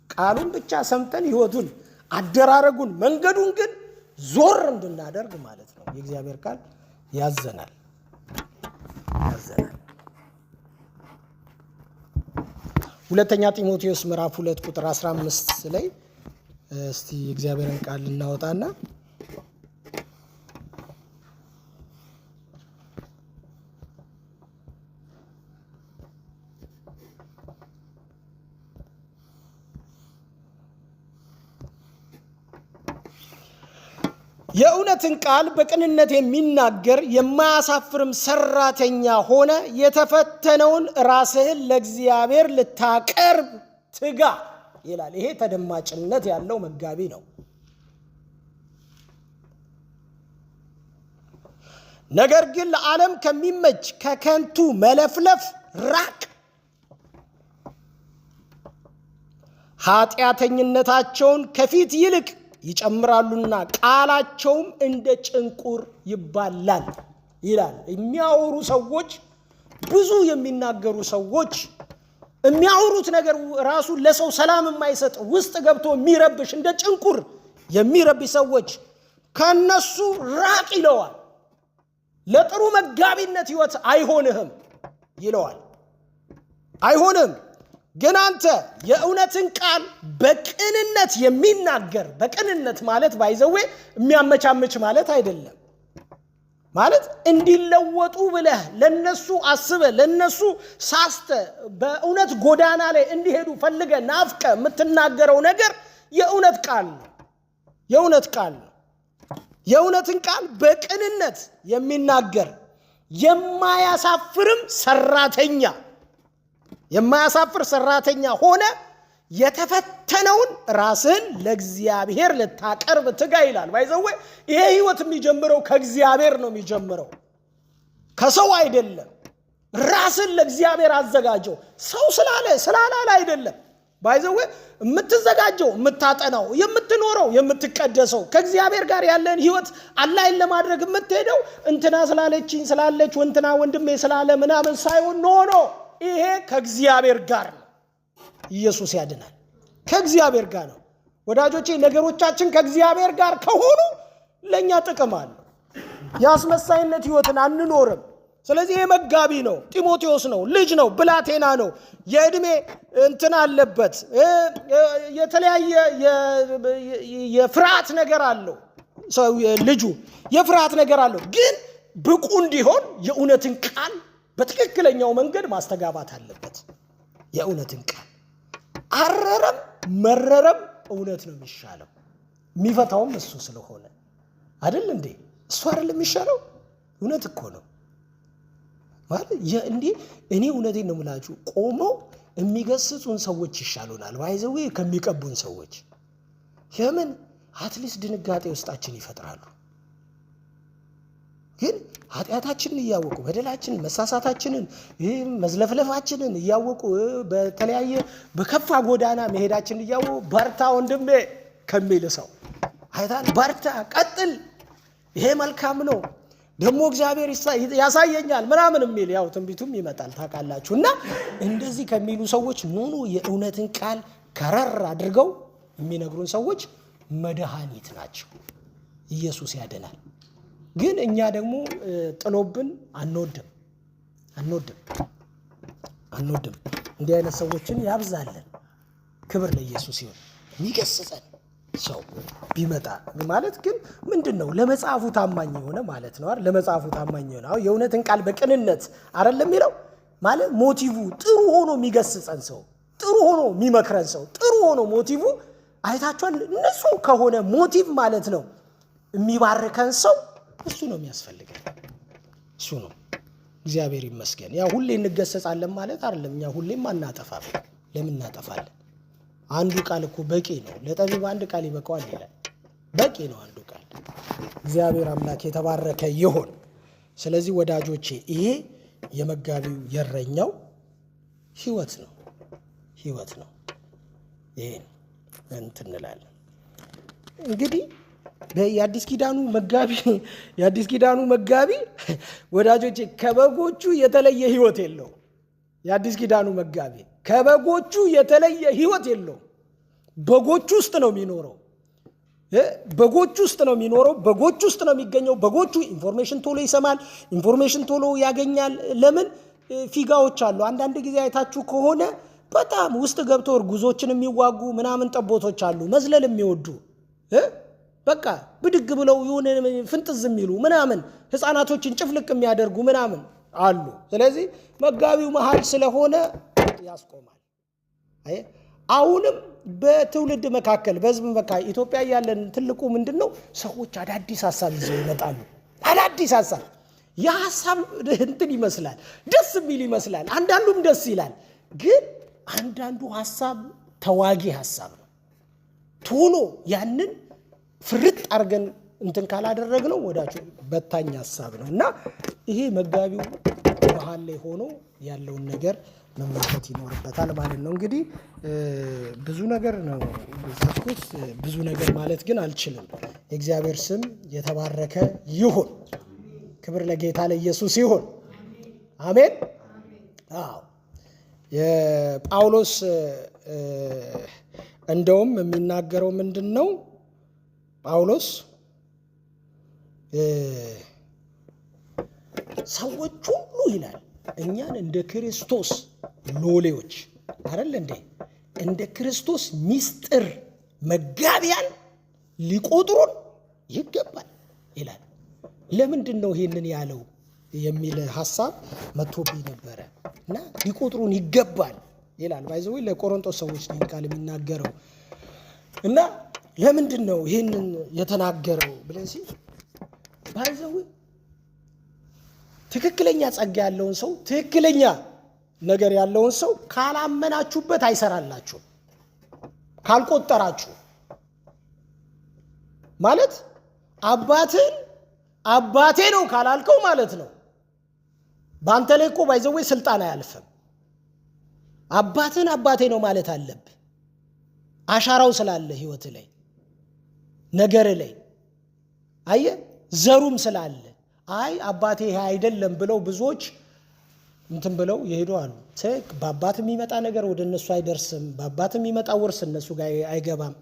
ቃሉን ብቻ ሰምተን ህይወቱን፣ አደራረጉን፣ መንገዱን ግን ዞር እንድናደርግ ማለት ነው የእግዚአብሔር ቃል ያዘናል። ሁለተኛ ጢሞቴዎስ ምዕራፍ 2 ቁጥር 15 ላይ እስቲ የእግዚአብሔርን ቃል እናወጣና የእውነትን ቃል በቅንነት የሚናገር የማያሳፍርም ሰራተኛ ሆነ የተፈተነውን ራስህን ለእግዚአብሔር ልታቀርብ ትጋ ይላል። ይሄ ተደማጭነት ያለው መጋቢ ነው። ነገር ግን ለዓለም ከሚመች ከከንቱ መለፍለፍ ራቅ፣ ኃጢአተኝነታቸውን ከፊት ይልቅ ይጨምራሉና ቃላቸውም እንደ ጭንቁር ይባላል ይላል። የሚያወሩ ሰዎች፣ ብዙ የሚናገሩ ሰዎች፣ የሚያወሩት ነገር ራሱ ለሰው ሰላም የማይሰጥ ውስጥ ገብቶ የሚረብሽ እንደ ጭንቁር የሚረብሽ ሰዎች ከነሱ ራቅ ይለዋል። ለጥሩ መጋቢነት ህይወት አይሆንህም ይለዋል። አይሆንም። ግን አንተ የእውነትን ቃል በቅንነት የሚናገር፣ በቅንነት ማለት ባይዘዌ የሚያመቻምች ማለት አይደለም። ማለት እንዲለወጡ ብለህ ለነሱ አስበ ለነሱ ሳስተ በእውነት ጎዳና ላይ እንዲሄዱ ፈልገ ናፍቀ የምትናገረው ነገር የእውነት ቃል ነው። የእውነት ቃል ነው። የእውነትን ቃል በቅንነት የሚናገር የማያሳፍርም ሰራተኛ የማያሳፍር ሰራተኛ ሆነ የተፈተነውን ራስህን ለእግዚአብሔር ልታቀርብ ትጋ ይላል። ባይዘው ይሄ ህይወት የሚጀምረው ከእግዚአብሔር ነው የሚጀምረው፣ ከሰው አይደለም። ራስን ለእግዚአብሔር አዘጋጀው። ሰው ስላላለ አይደለም። ባይዘው የምትዘጋጀው የምታጠናው የምትኖረው የምትቀደሰው ከእግዚአብሔር ጋር ያለን ህይወት አላህን ለማድረግ የምትሄደው እንትና ስላለችኝ ስላለች ወንትና ወንድሜ ስላለ ምናምን ሳይሆን ኖ ይሄ ከእግዚአብሔር ጋር ነው። ኢየሱስ ያድናል። ከእግዚአብሔር ጋር ነው ወዳጆቼ። ነገሮቻችን ከእግዚአብሔር ጋር ከሆኑ ለኛ ጥቅም አለው። ያስመሳይነት ህይወትን አንኖርም። ስለዚህ የመጋቢ ነው፣ ጢሞቴዎስ ነው፣ ልጅ ነው፣ ብላቴና ነው፣ የእድሜ እንትን አለበት፣ የተለያየ የፍርሃት ነገር አለው። ልጁ የፍርሃት ነገር አለው። ግን ብቁ እንዲሆን የእውነትን ቃል በትክክለኛው መንገድ ማስተጋባት አለበት። የእውነትን ቃል አረረም መረረም እውነት ነው የሚሻለው። የሚፈታውም እሱ ስለሆነ አይደል እንዴ? እሱ አይደል የሚሻለው? እውነት እኮ ነው ማለት እንዴ። እኔ እውነቴን ነው የምላችሁ፣ ቆመው የሚገስጹን ሰዎች ይሻሉናል ባይዘው ከሚቀቡን ሰዎች። የምን አትሊስት ድንጋጤ ውስጣችን ይፈጥራሉ። ግን ኃጢአታችንን እያወቁ በደላችንን መሳሳታችንን መዝለፍለፋችንን እያወቁ በተለያየ በከፋ ጎዳና መሄዳችንን እያወቁ በርታ ወንድሜ ከሚል ሰው አይታል፣ በርታ ቀጥል፣ ይሄ መልካም ነው ደግሞ እግዚአብሔር ያሳየኛል ምናምን የሚል ያው ትንቢቱም ይመጣል ታውቃላችሁ። እና እንደዚህ ከሚሉ ሰዎች ኑኑ የእውነትን ቃል ከረር አድርገው የሚነግሩን ሰዎች መድኃኒት ናቸው። ኢየሱስ ያድናል። ግን እኛ ደግሞ ጥሎብን አንወድም። እንዲህ አይነት ሰዎችን ያብዛለን። ክብር ለኢየሱስ ይሁን። የሚገስጸን ሰው ቢመጣ ማለት ግን ምንድነው? ለመጽሐፉ ታማኝ የሆነ ማለት ነው አይደል? ለመጽሐፉ ታማኝ የሆነ አሁን የእውነትን ቃል በቅንነት አይደለም የሚለው ማለት ሞቲቭ ጥሩ ሆኖ የሚገስጸን ሰው፣ ጥሩ ሆኖ የሚመክረን ሰው፣ ጥሩ ሆኖ ሞቲቭ አይታችኋል። እነሱ ከሆነ ሞቲቭ ማለት ነው የሚባርከን ሰው እሱ ነው የሚያስፈልገን። እሱ ነው። እግዚአብሔር ይመስገን። ያ ሁሌ እንገሰጻለን ማለት አይደለም። እኛ ሁሌም አናጠፋም። ለምን እናጠፋለን? አንዱ ቃል እኮ በቂ ነው። ለጠቢብ አንድ ቃል ይበቃዋል ይላል። በቂ ነው አንዱ ቃል። እግዚአብሔር አምላክ የተባረከ ይሁን። ስለዚህ ወዳጆቼ ይሄ የመጋቢው የእረኛው ህይወት ነው። ይሄን እንትን እንላለን እንግዲህ የአዲስ ኪዳኑ መጋቢ ወዳጆቼ ከበጎቹ የተለየ ህይወት የለው። የአዲስ ኪዳኑ መጋቢ ከበጎቹ የተለየ ህይወት የለው። በጎቹ ውስጥ ነው የሚኖረው። በጎቹ ውስጥ ነው የሚገኘው። በጎቹ ኢንፎርሜሽን ቶሎ ይሰማል፣ ኢንፎርሜሽን ቶሎ ያገኛል። ለምን? ፊጋዎች አሉ። አንዳንድ ጊዜ አይታችሁ ከሆነ በጣም ውስጥ ገብተው እርጉዞችን የሚዋጉ ምናምን ጠቦቶች አሉ፣ መዝለል የሚወዱ በቃ ብድግ ብለው የሆነ ፍንጥዝ የሚሉ ምናምን ህፃናቶችን ጭፍልቅ የሚያደርጉ ምናምን አሉ። ስለዚህ መጋቢው መሃል ስለሆነ ያስቆማል። አሁንም በትውልድ መካከል በህዝብ መካከል ኢትዮጵያ ያለን ትልቁ ምንድነው? ሰዎች አዳዲስ ሐሳብ ይዘው ይመጣሉ። አዳዲስ ሐሳብ የሐሳብ እንትን ይመስላል፣ ደስ የሚል ይመስላል። አንዳንዱም ደስ ይላል። ግን አንዳንዱ ሐሳብ ተዋጊ ሐሳብ ነው። ቶሎ ያንን ፍርጥ አርገን እንትን ካላደረግነው ወዳጆ በታኝ ሐሳብ ነው። እና ይሄ መጋቢው መሃል ላይ ሆኖ ያለውን ነገር መመልከት ይኖርበታል ማለት ነው። እንግዲህ ብዙ ነገር ነው ሰጥኩት። ብዙ ነገር ማለት ግን አልችልም። የእግዚአብሔር ስም የተባረከ ይሁን። ክብር ለጌታ ለኢየሱስ ይሁን። አሜን። አዎ የጳውሎስ እንደውም የሚናገረው ምንድነው? ጳውሎስ ሰዎች ሁሉ ይላል እኛን እንደ ክርስቶስ ሎሌዎች አይደል እንዴ? እንደ ክርስቶስ ሚስጥር መጋቢያን ሊቆጥሩን ይገባል ይላል። ለምንድን ነው ይሄንን ያለው የሚል ሐሳብ መጥቶብኝ ነበረ እና ሊቆጥሩን ይገባል ይላል። ባይዘው ለቆሮንቶስ ሰዎች ነው ቃል የሚናገረው እና ለምንድን ነው ይሄንን የተናገረው ብለን ሲል ባይዘው ትክክለኛ ጸጋ ያለውን ሰው ትክክለኛ ነገር ያለውን ሰው ካላመናችሁበት አይሰራላችሁ ካልቆጠራችሁ ማለት አባትን አባቴ ነው ካላልከው ማለት ነው ባንተ ላይ እኮ ባይዘው ስልጣን አያልፍም። አባትን አባቴ ነው ማለት አለብህ አሻራው ስላለ ህይወት ላይ ነገር ላይ አየ ዘሩም ስላለ አይ አባቴ ይሄ አይደለም ብለው ብዙዎች እንትን ብለው ይሄዱ አሉ። በአባት የሚመጣ ነገር ወደ እነሱ አይደርስም፣ በአባት የሚመጣ ወርስ እነሱ ጋር አይገባም።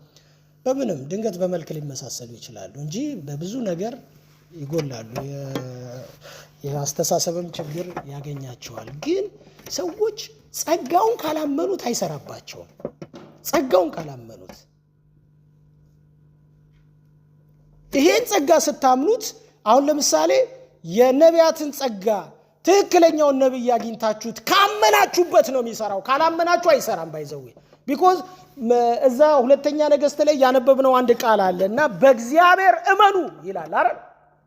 በምንም ድንገት በመልክ ሊመሳሰሉ ይችላሉ እንጂ በብዙ ነገር ይጎላሉ። የአስተሳሰብም ችግር ያገኛቸዋል። ግን ሰዎች ጸጋውን ካላመኑት አይሰራባቸውም። ጸጋውን ካላመኑት ይሄን ጸጋ ስታምኑት አሁን ለምሳሌ የነቢያትን ጸጋ ትክክለኛውን ነብይ አግኝታችሁት ካመናችሁበት ነው የሚሰራው። ካላመናችሁ አይሰራም። ባይዘው ቢኮዝ እዛ ሁለተኛ ነገሥት ላይ ያነበብነው አንድ ቃል አለና በእግዚአብሔር እመኑ ይላል አይደል?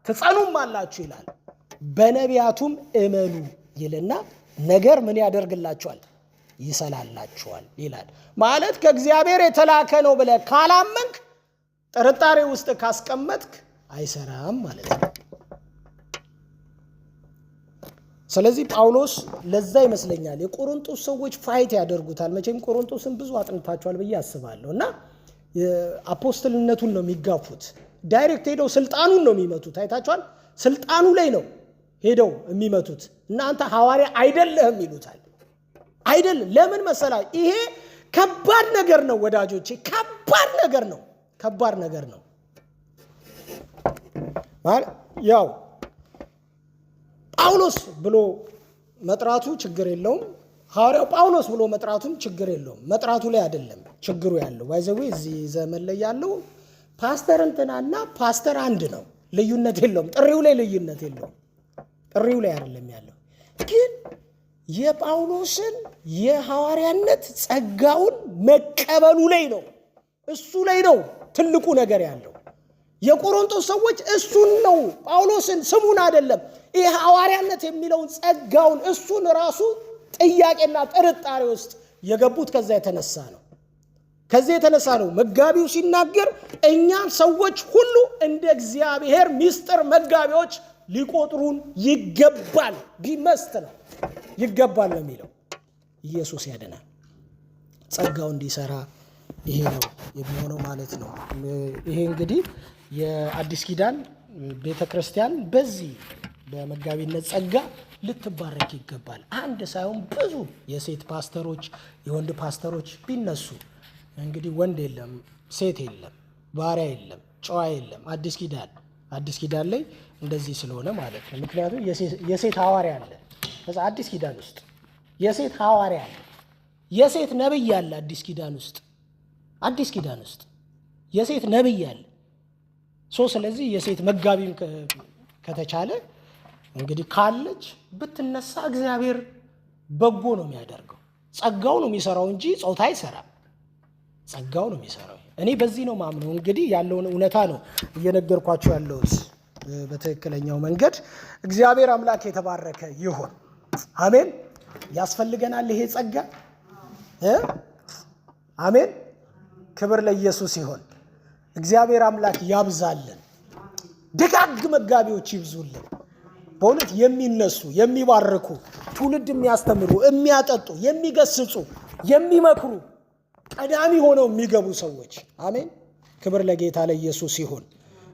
ትጸኑም አላችሁ ይላል። በነቢያቱም እመኑ ይልና ነገር ምን ያደርግላችኋል? ይሰላላችኋል ይላል። ማለት ከእግዚአብሔር የተላከ ነው ብለህ ካላመንክ ጥርጣሬ ውስጥ ካስቀመጥክ አይሰራም ማለት ነው። ስለዚህ ጳውሎስ ለዛ ይመስለኛል የቆሮንቶስ ሰዎች ፋይት ያደርጉታል። መቼም ቆሮንቶስን ብዙ አጥንታቸዋል ብዬ አስባለሁ እና አፖስትልነቱን ነው የሚጋፉት። ዳይሬክት ሄደው ስልጣኑን ነው የሚመቱት። አይታቸዋል። ስልጣኑ ላይ ነው ሄደው የሚመቱት። እናንተ ሐዋርያ አይደለህም ይሉታል። አይደለም። ለምን መሰላ? ይሄ ከባድ ነገር ነው ወዳጆቼ፣ ከባድ ነገር ነው። ከባድ ነገር ነው ማለት ያው ጳውሎስ ብሎ መጥራቱ ችግር የለውም። ሐዋርያው ጳውሎስ ብሎ መጥራቱም ችግር የለውም። መጥራቱ ላይ አይደለም ችግሩ ያለው። ባይዘው እዚህ ዘመን ላይ ያለው ፓስተር እንትናና ፓስተር አንድ ነው፣ ልዩነት የለውም። ጥሪው ላይ ልዩነት የለውም። ጥሪው ላይ አይደለም ያለው። ግን የጳውሎስን የሐዋርያነት ጸጋውን መቀበሉ ላይ ነው፣ እሱ ላይ ነው ትልቁ ነገር ያለው። የቆሮንቶስ ሰዎች እሱን ነው ጳውሎስን ስሙን አይደለም ይሄ ሐዋርያነት የሚለውን ጸጋውን እሱን ራሱ ጥያቄና ጥርጣሬ ውስጥ የገቡት ከዛ የተነሳ ነው። ከዚህ የተነሳ ነው መጋቢው ሲናገር እኛን ሰዎች ሁሉ እንደ እግዚአብሔር ምስጢር መጋቢዎች ሊቆጥሩን ይገባል። ቢመስት ነው ይገባል ነው የሚለው። ኢየሱስ ያድናል። ጸጋው እንዲሰራ ይሄ ነው የሚሆነው ማለት ነው። ይሄ እንግዲህ የአዲስ ኪዳን ቤተክርስቲያን በዚህ በመጋቢነት ጸጋ ልትባረክ ይገባል። አንድ ሳይሆን ብዙ የሴት ፓስተሮች የወንድ ፓስተሮች ቢነሱ እንግዲህ ወንድ የለም፣ ሴት የለም፣ ባሪያ የለም፣ ጨዋ የለም። አዲስ ኪዳን ላይ እንደዚህ ስለሆነ ማለት ነው። ምክንያቱም የሴት ሐዋርያ አለ። ከዛ አዲስ ኪዳን ውስጥ የሴት ሐዋርያ አለ፣ የሴት ነብይ አለ። አዲስ ኪዳን ውስጥ የሴት ነብይ አለ። ስለዚህ የሴት መጋቢም ከተቻለ እንግዲህ ካለች ብትነሳ እግዚአብሔር በጎ ነው የሚያደርገው። ጸጋው ነው የሚሰራው እንጂ ጾታ አይሰራም። ጸጋው ነው የሚሰራው። እኔ በዚህ ነው ማምነው። እንግዲህ ያለውን እውነታ ነው እየነገርኳችሁ ያለሁት በትክክለኛው መንገድ። እግዚአብሔር አምላክ የተባረከ ይሁን። አሜን። ያስፈልገናል ይሄ ጸጋ። አሜን። ክብር ለኢየሱስ ይሁን። እግዚአብሔር አምላክ ያብዛልን። ደጋግ መጋቢዎች ይብዙልን። በእውነት የሚነሱ የሚባርኩ፣ ትውልድ የሚያስተምሩ፣ የሚያጠጡ፣ የሚገስጹ፣ የሚመክሩ፣ ቀዳሚ ሆነው የሚገቡ ሰዎች። አሜን። ክብር ለጌታ ለኢየሱስ ይሁን።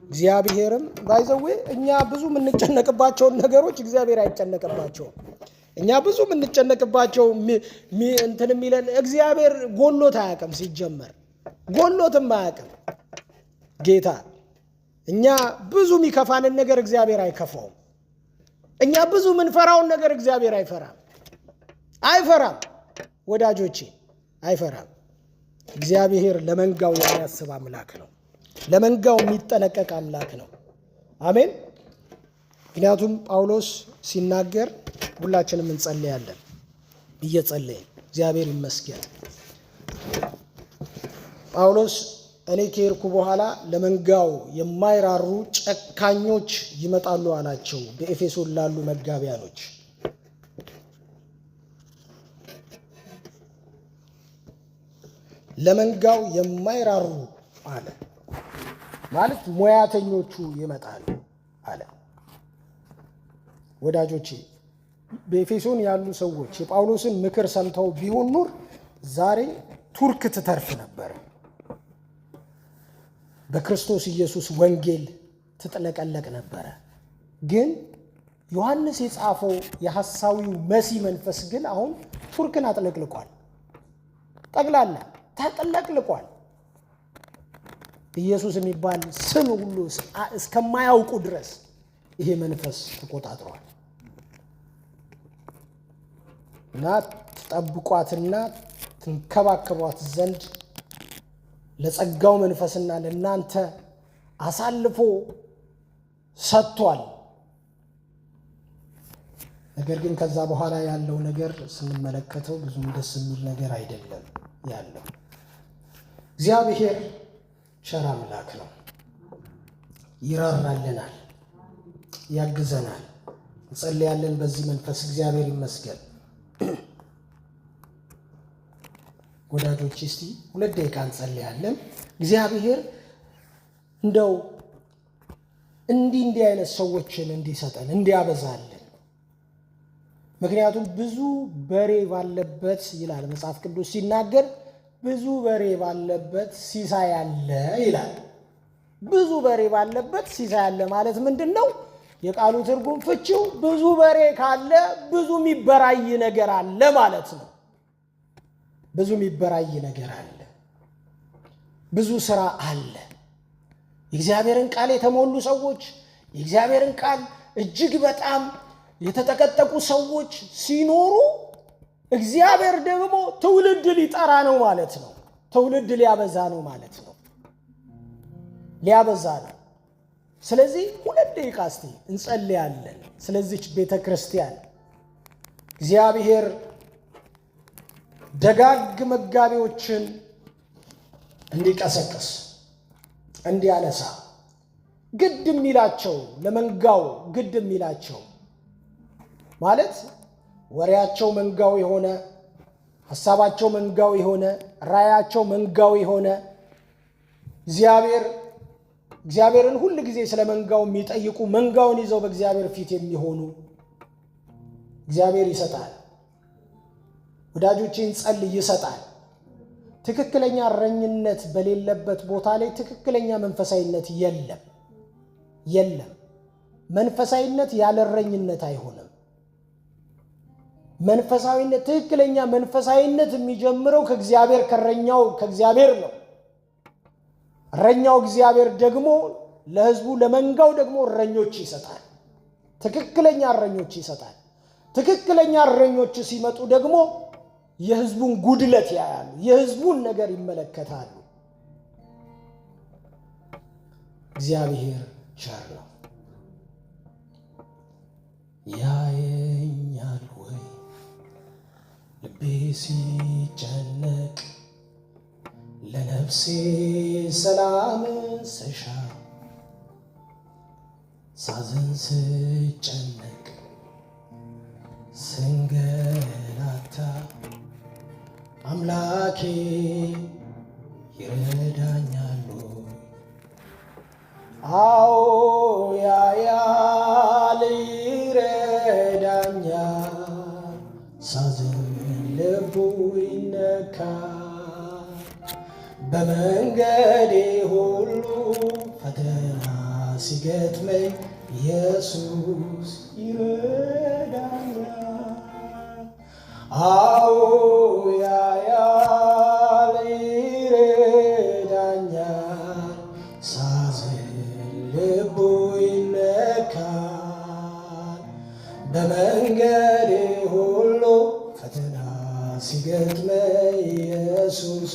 እግዚአብሔርም ባይዘዌ እኛ ብዙ የምንጨነቅባቸውን ነገሮች እግዚአብሔር አይጨነቅባቸውም። እኛ ብዙ የምንጨነቅባቸው እንትን የሚለን እግዚአብሔር ጎሎት አያውቅም። ሲጀመር ጎሎትም አያውቅም ጌታ። እኛ ብዙ የሚከፋንን ነገር እግዚአብሔር አይከፋውም። እኛ ብዙ የምንፈራውን ነገር እግዚአብሔር አይፈራም ወዳጆቼ፣ አይፈራም። እግዚአብሔር ለመንጋው የሚያስብ አምላክ ነው። ለመንጋው የሚጠነቀቅ አምላክ ነው። አሜን። ምክንያቱም ጳውሎስ ሲናገር ሁላችንም እንጸልያለን፣ እየጸለይን እግዚአብሔር ይመስገን። ጳውሎስ እኔ ከሄድኩ በኋላ ለመንጋው የማይራሩ ጨካኞች ይመጣሉ አላቸው በኤፌሶን ላሉ መጋቢያኖች። ለመንጋው የማይራሩ አለ ማለት ሙያተኞቹ ይመጣሉ አለ። ወዳጆቼ በኤፌሶን ያሉ ሰዎች የጳውሎስን ምክር ሰምተው ቢሆን ኑር ዛሬ ቱርክ ትተርፍ ነበር። በክርስቶስ ኢየሱስ ወንጌል ትጥለቀለቅ ነበረ። ግን ዮሐንስ የጻፈው የሐሳዊው መሲህ መንፈስ ግን አሁን ቱርክን አጥለቅልቋል። ጠቅላላ ተጥለቅልቋል። ኢየሱስ የሚባል ስም ሁሉ እስከማያውቁ ድረስ ይሄ መንፈስ ተቆጣጥሯል። እና ትጠብቋትና ትንከባከቧት ዘንድ ለጸጋው መንፈስና ለእናንተ አሳልፎ ሰጥቷል። ነገር ግን ከዛ በኋላ ያለው ነገር ስንመለከተው ብዙም ደስ የሚል ነገር አይደለም ያለው። እግዚአብሔር ቸር አምላክ ነው። ይራራልናል፣ ያግዘናል። እንጸልያለን በዚህ መንፈስ። እግዚአብሔር ይመስገን። ወዳጆች እስቲ 2 ደቂቃ እንጸልያለን። እግዚአብሔር እንደው እንዲህ አይነት ሰዎችን እንዲሰጠን እንዲያበዛልን። ምክንያቱም ብዙ በሬ ባለበት ይላል መጽሐፍ ቅዱስ ሲናገር፣ ብዙ በሬ ባለበት ሲሳይ አለ ይላል። ብዙ በሬ ባለበት ሲሳይ አለ ማለት ምንድን ነው? የቃሉ ትርጉም ፍቺው ብዙ በሬ ካለ ብዙ የሚበራይ ነገር አለ ማለት ነው። ብዙ የሚበራይ ነገር አለ፣ ብዙ ስራ አለ። የእግዚአብሔርን ቃል የተሞሉ ሰዎች፣ የእግዚአብሔርን ቃል እጅግ በጣም የተጠቀጠቁ ሰዎች ሲኖሩ እግዚአብሔር ደግሞ ትውልድ ሊጠራ ነው ማለት ነው። ትውልድ ሊያበዛ ነው ማለት ነው። ሊያበዛ ነው። ስለዚህ 2 ደቂቃ እስቲ እንጸልያለን ስለዚች ቤተ ክርስቲያን። እግዚአብሔር ደጋግ መጋቢዎችን እንዲቀሰቅስ እንዲያነሳ ግድ የሚላቸው ለመንጋው ግድ የሚላቸው ማለት ወሬያቸው መንጋው የሆነ ሐሳባቸው መንጋው የሆነ ራያቸው መንጋው የሆነ እግዚአብሔርን ሁል ጊዜ ስለ መንጋው የሚጠይቁ መንጋውን ይዘው በእግዚአብሔር ፊት የሚሆኑ እግዚአብሔር ይሰጣል። ወዳጆቼን ጸልይ፣ ይሰጣል። ትክክለኛ እረኝነት በሌለበት ቦታ ላይ ትክክለኛ መንፈሳዊነት የለም። መንፈሳዊነት ያለ እረኝነት አይሆንም። መንፈሳዊነት ትክክለኛ መንፈሳዊነት የሚጀምረው ከእግዚአብሔር ነው። እረኛው እግዚአብሔር ደግሞ ለሕዝቡ ለመንጋው ደግሞ እረኞች ይሰጣል። ትክክለኛ እረኞች ይሰጣል። ትክክለኛ እረኞች ሲመጡ ደግሞ የሕዝቡን ጉድለት ያያሉ፣ የሕዝቡን ነገር ይመለከታሉ። እግዚአብሔር ቸር ነው። ያየኛል ወይ ልቤ ሲጨነቅ፣ ለነፍሴ ሰላም ስሻ፣ ሳዝን ስጨነቅ ስንገላታ፣ አምላኬ ይረዳኛል። አዎ ያያል፣ ይረዳኛል። ሳዝን ልቡ ይነካል። በመንገዴ ሁሉ ፈተና ሲገጥመኝ ኢየሱስ ይረዳኛል። አዎ ያያል፣ ይረዳኛል። ሳዝን ልቡ ይነካል። በመንገዴ ሁሉ ፈተና ሲገጥመኝ ኢየሱስ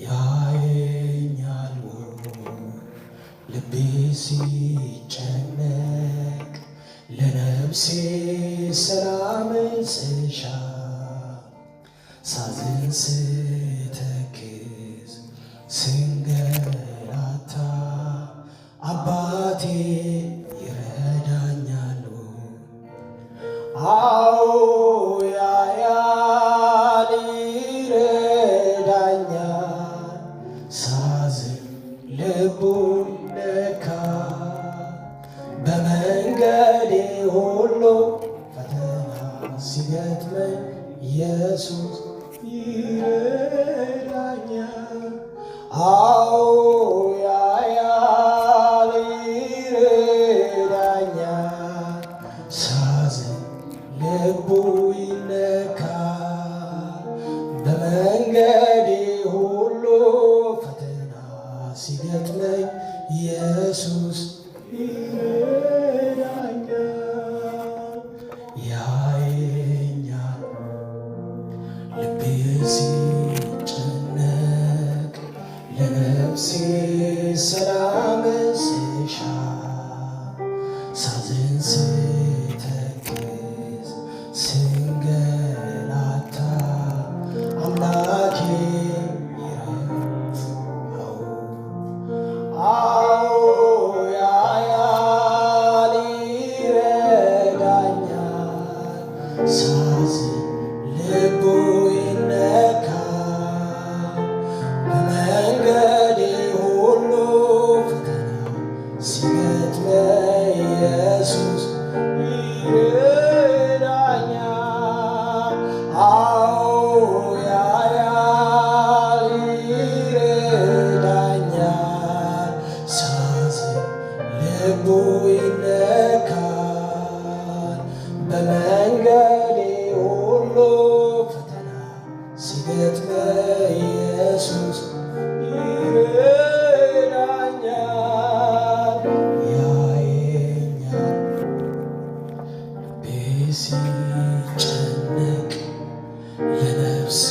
ያየኛል። ልቤ ለነፍሴ ሰላም ስሻ ሳዝን ስተክዝ ስንገላታ አባቴ ይረዳኛሉ። አዎ ያያል ይረዳኛል። ሳዝን ልቡን ነካ በመንገዴ ሁሉ ፈተና ሲገጥመኝ ኢየሱስ ይረዳኛል። አዎ ያያል ይረዳኛል። ሳዝን ልቡ ይነካል። በመንገዴ ሁሉ ፈተና ሲገጥመኝ ኢየሱስ ይረዳኛል። ያየኛል ልቤ ሲጨነቅ ለነፍሴ ሰላም ስሻ ሳዝን ስተክዝ ስንገላታ አምላኬ ይረዳኛል። አዎ ያያል ይረዳኛል። ሳዝን ልቡ ይነካል። በመንገዴ ሁሉ ፈተና ሲገጥመኝ ኢየሱስ ይረዳኛል። አዎ ያያል ይረዳኛል። ሳዝን ልቡ ይነካል። በመንገዴ ሁሉ ፈተና ሲገጥመኝ ኢየሱስ ይረዳኛል። ያየኛል ልቤ ሲጨነቅ ለነፍሴ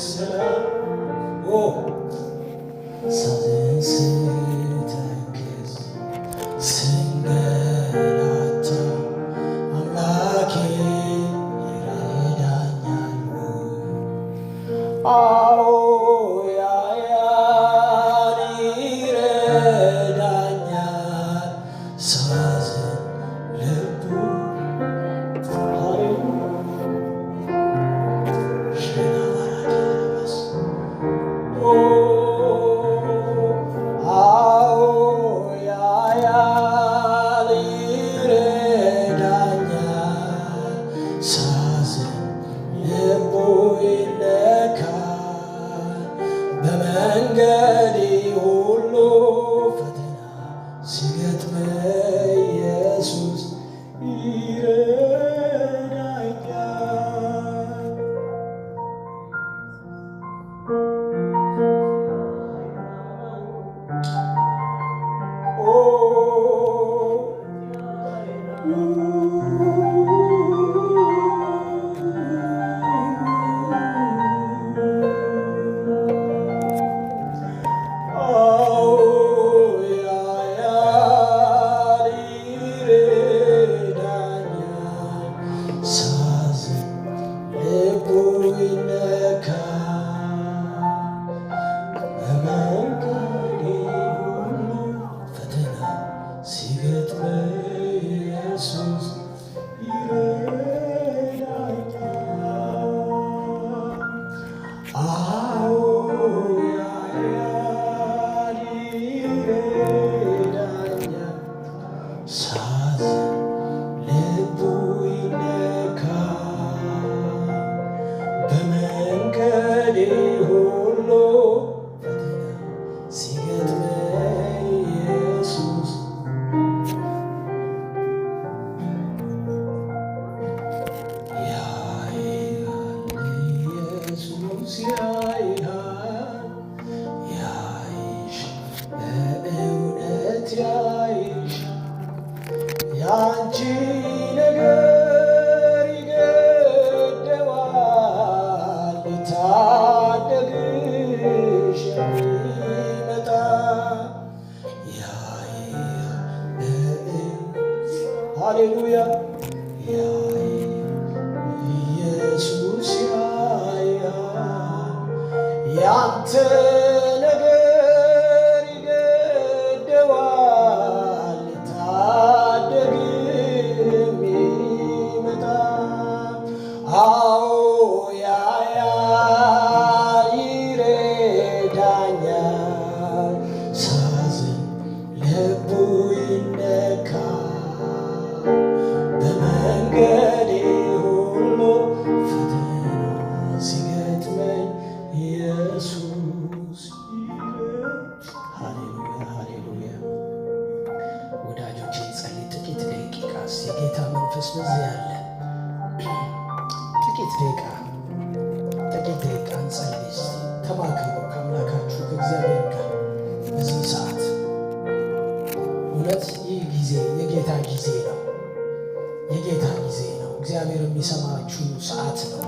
ሰላም ሳዝን ስተክዝ ስንገላታ አምላኬ ይረዳኛል። አዎ ያያል ይረዳኛል። ሳዝን ልቡ አዎ ያያል ይረዳኛል። ሳዝን ልቡ ይነካል። በመንገዴ ሁሉ ፈተና ሲገጥመኝ ኢየሱስ ይረዳኛል። ያንቺ ነገር ይገደዋል ሊታደግሽ የሚመጣ ሃሌሉያ ጊዜ ነው። የጌታ ጊዜ ነው። እግዚአብሔር የሚሰማችሁ ሰዓት ነው።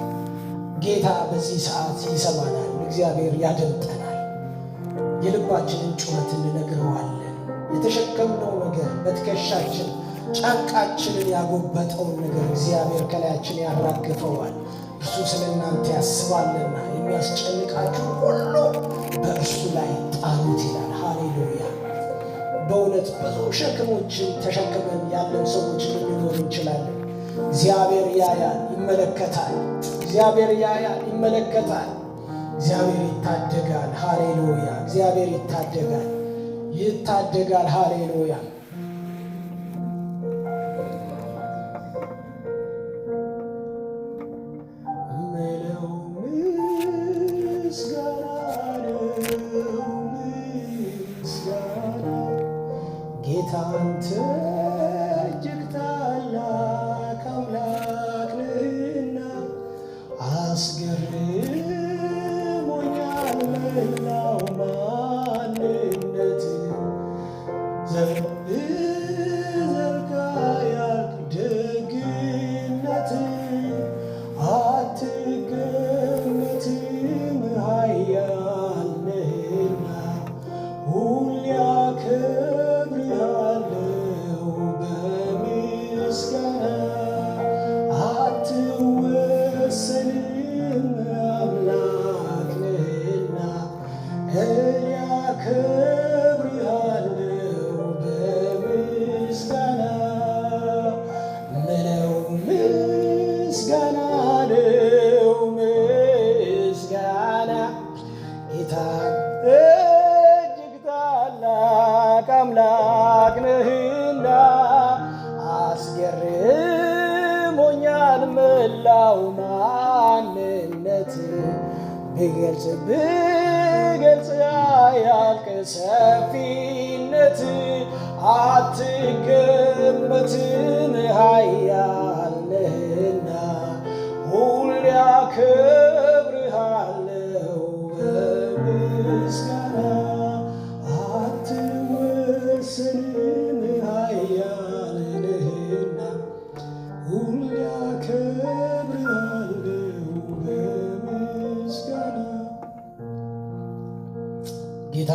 ጌታ በዚህ ሰዓት ይሰማናል። እግዚአብሔር ያደምጠናል። የልባችንን ጩኸት እንነግረዋለን። የተሸከምነው ነገር በትከሻችን ጫንቃችንን ያጎበጠውን ነገር እግዚአብሔር ከላያችን ያራግፈዋል። እርሱ ስለ እናንተ ያስባልና የሚያስጨንቃችሁ ሁሉ በእርሱ ላይ ጣሉት ይላል። ሃሌሉያ። በእውነት ብዙ ሸክሞችን ተሸክመን ያለን ሰዎች ልንኖር እንችላለን። እግዚአብሔር ያያል፣ ይመለከታል። እግዚአብሔር ያያል፣ ይመለከታል። እግዚአብሔር ይታደጋል። ሃሌሉያ። እግዚአብሔር ይታደጋል፣ ይታደጋል። ሃሌሉያ። ጌታ አንተ እጅግ ታላቅ አምላክ ነህና አስገርሞኛል መላው ማንነት ዘልቃ ያልክ ደግነት አትገመትም ኃያል ነህና ሁሌ አከብርሃለሁ በምስጋና አትወሰንም አምላክ ነህና እኔ አከብርሃለሁ በምስጋና ምለው ምስጋና ነው ምስጋና ጌታ እጅግ ታላቅ አምላክ ነህና አስገርሞኛል መላው ማንነት ብገልጽ አያልቅ ሰፊነት አትገመትም ኃያል ነህና ሁሌ አከብርሃለሁ በምስጋና አትወሰንም ኃያል ነህና ሁሌ አከብርሃለሁ በምስጋና ጌታ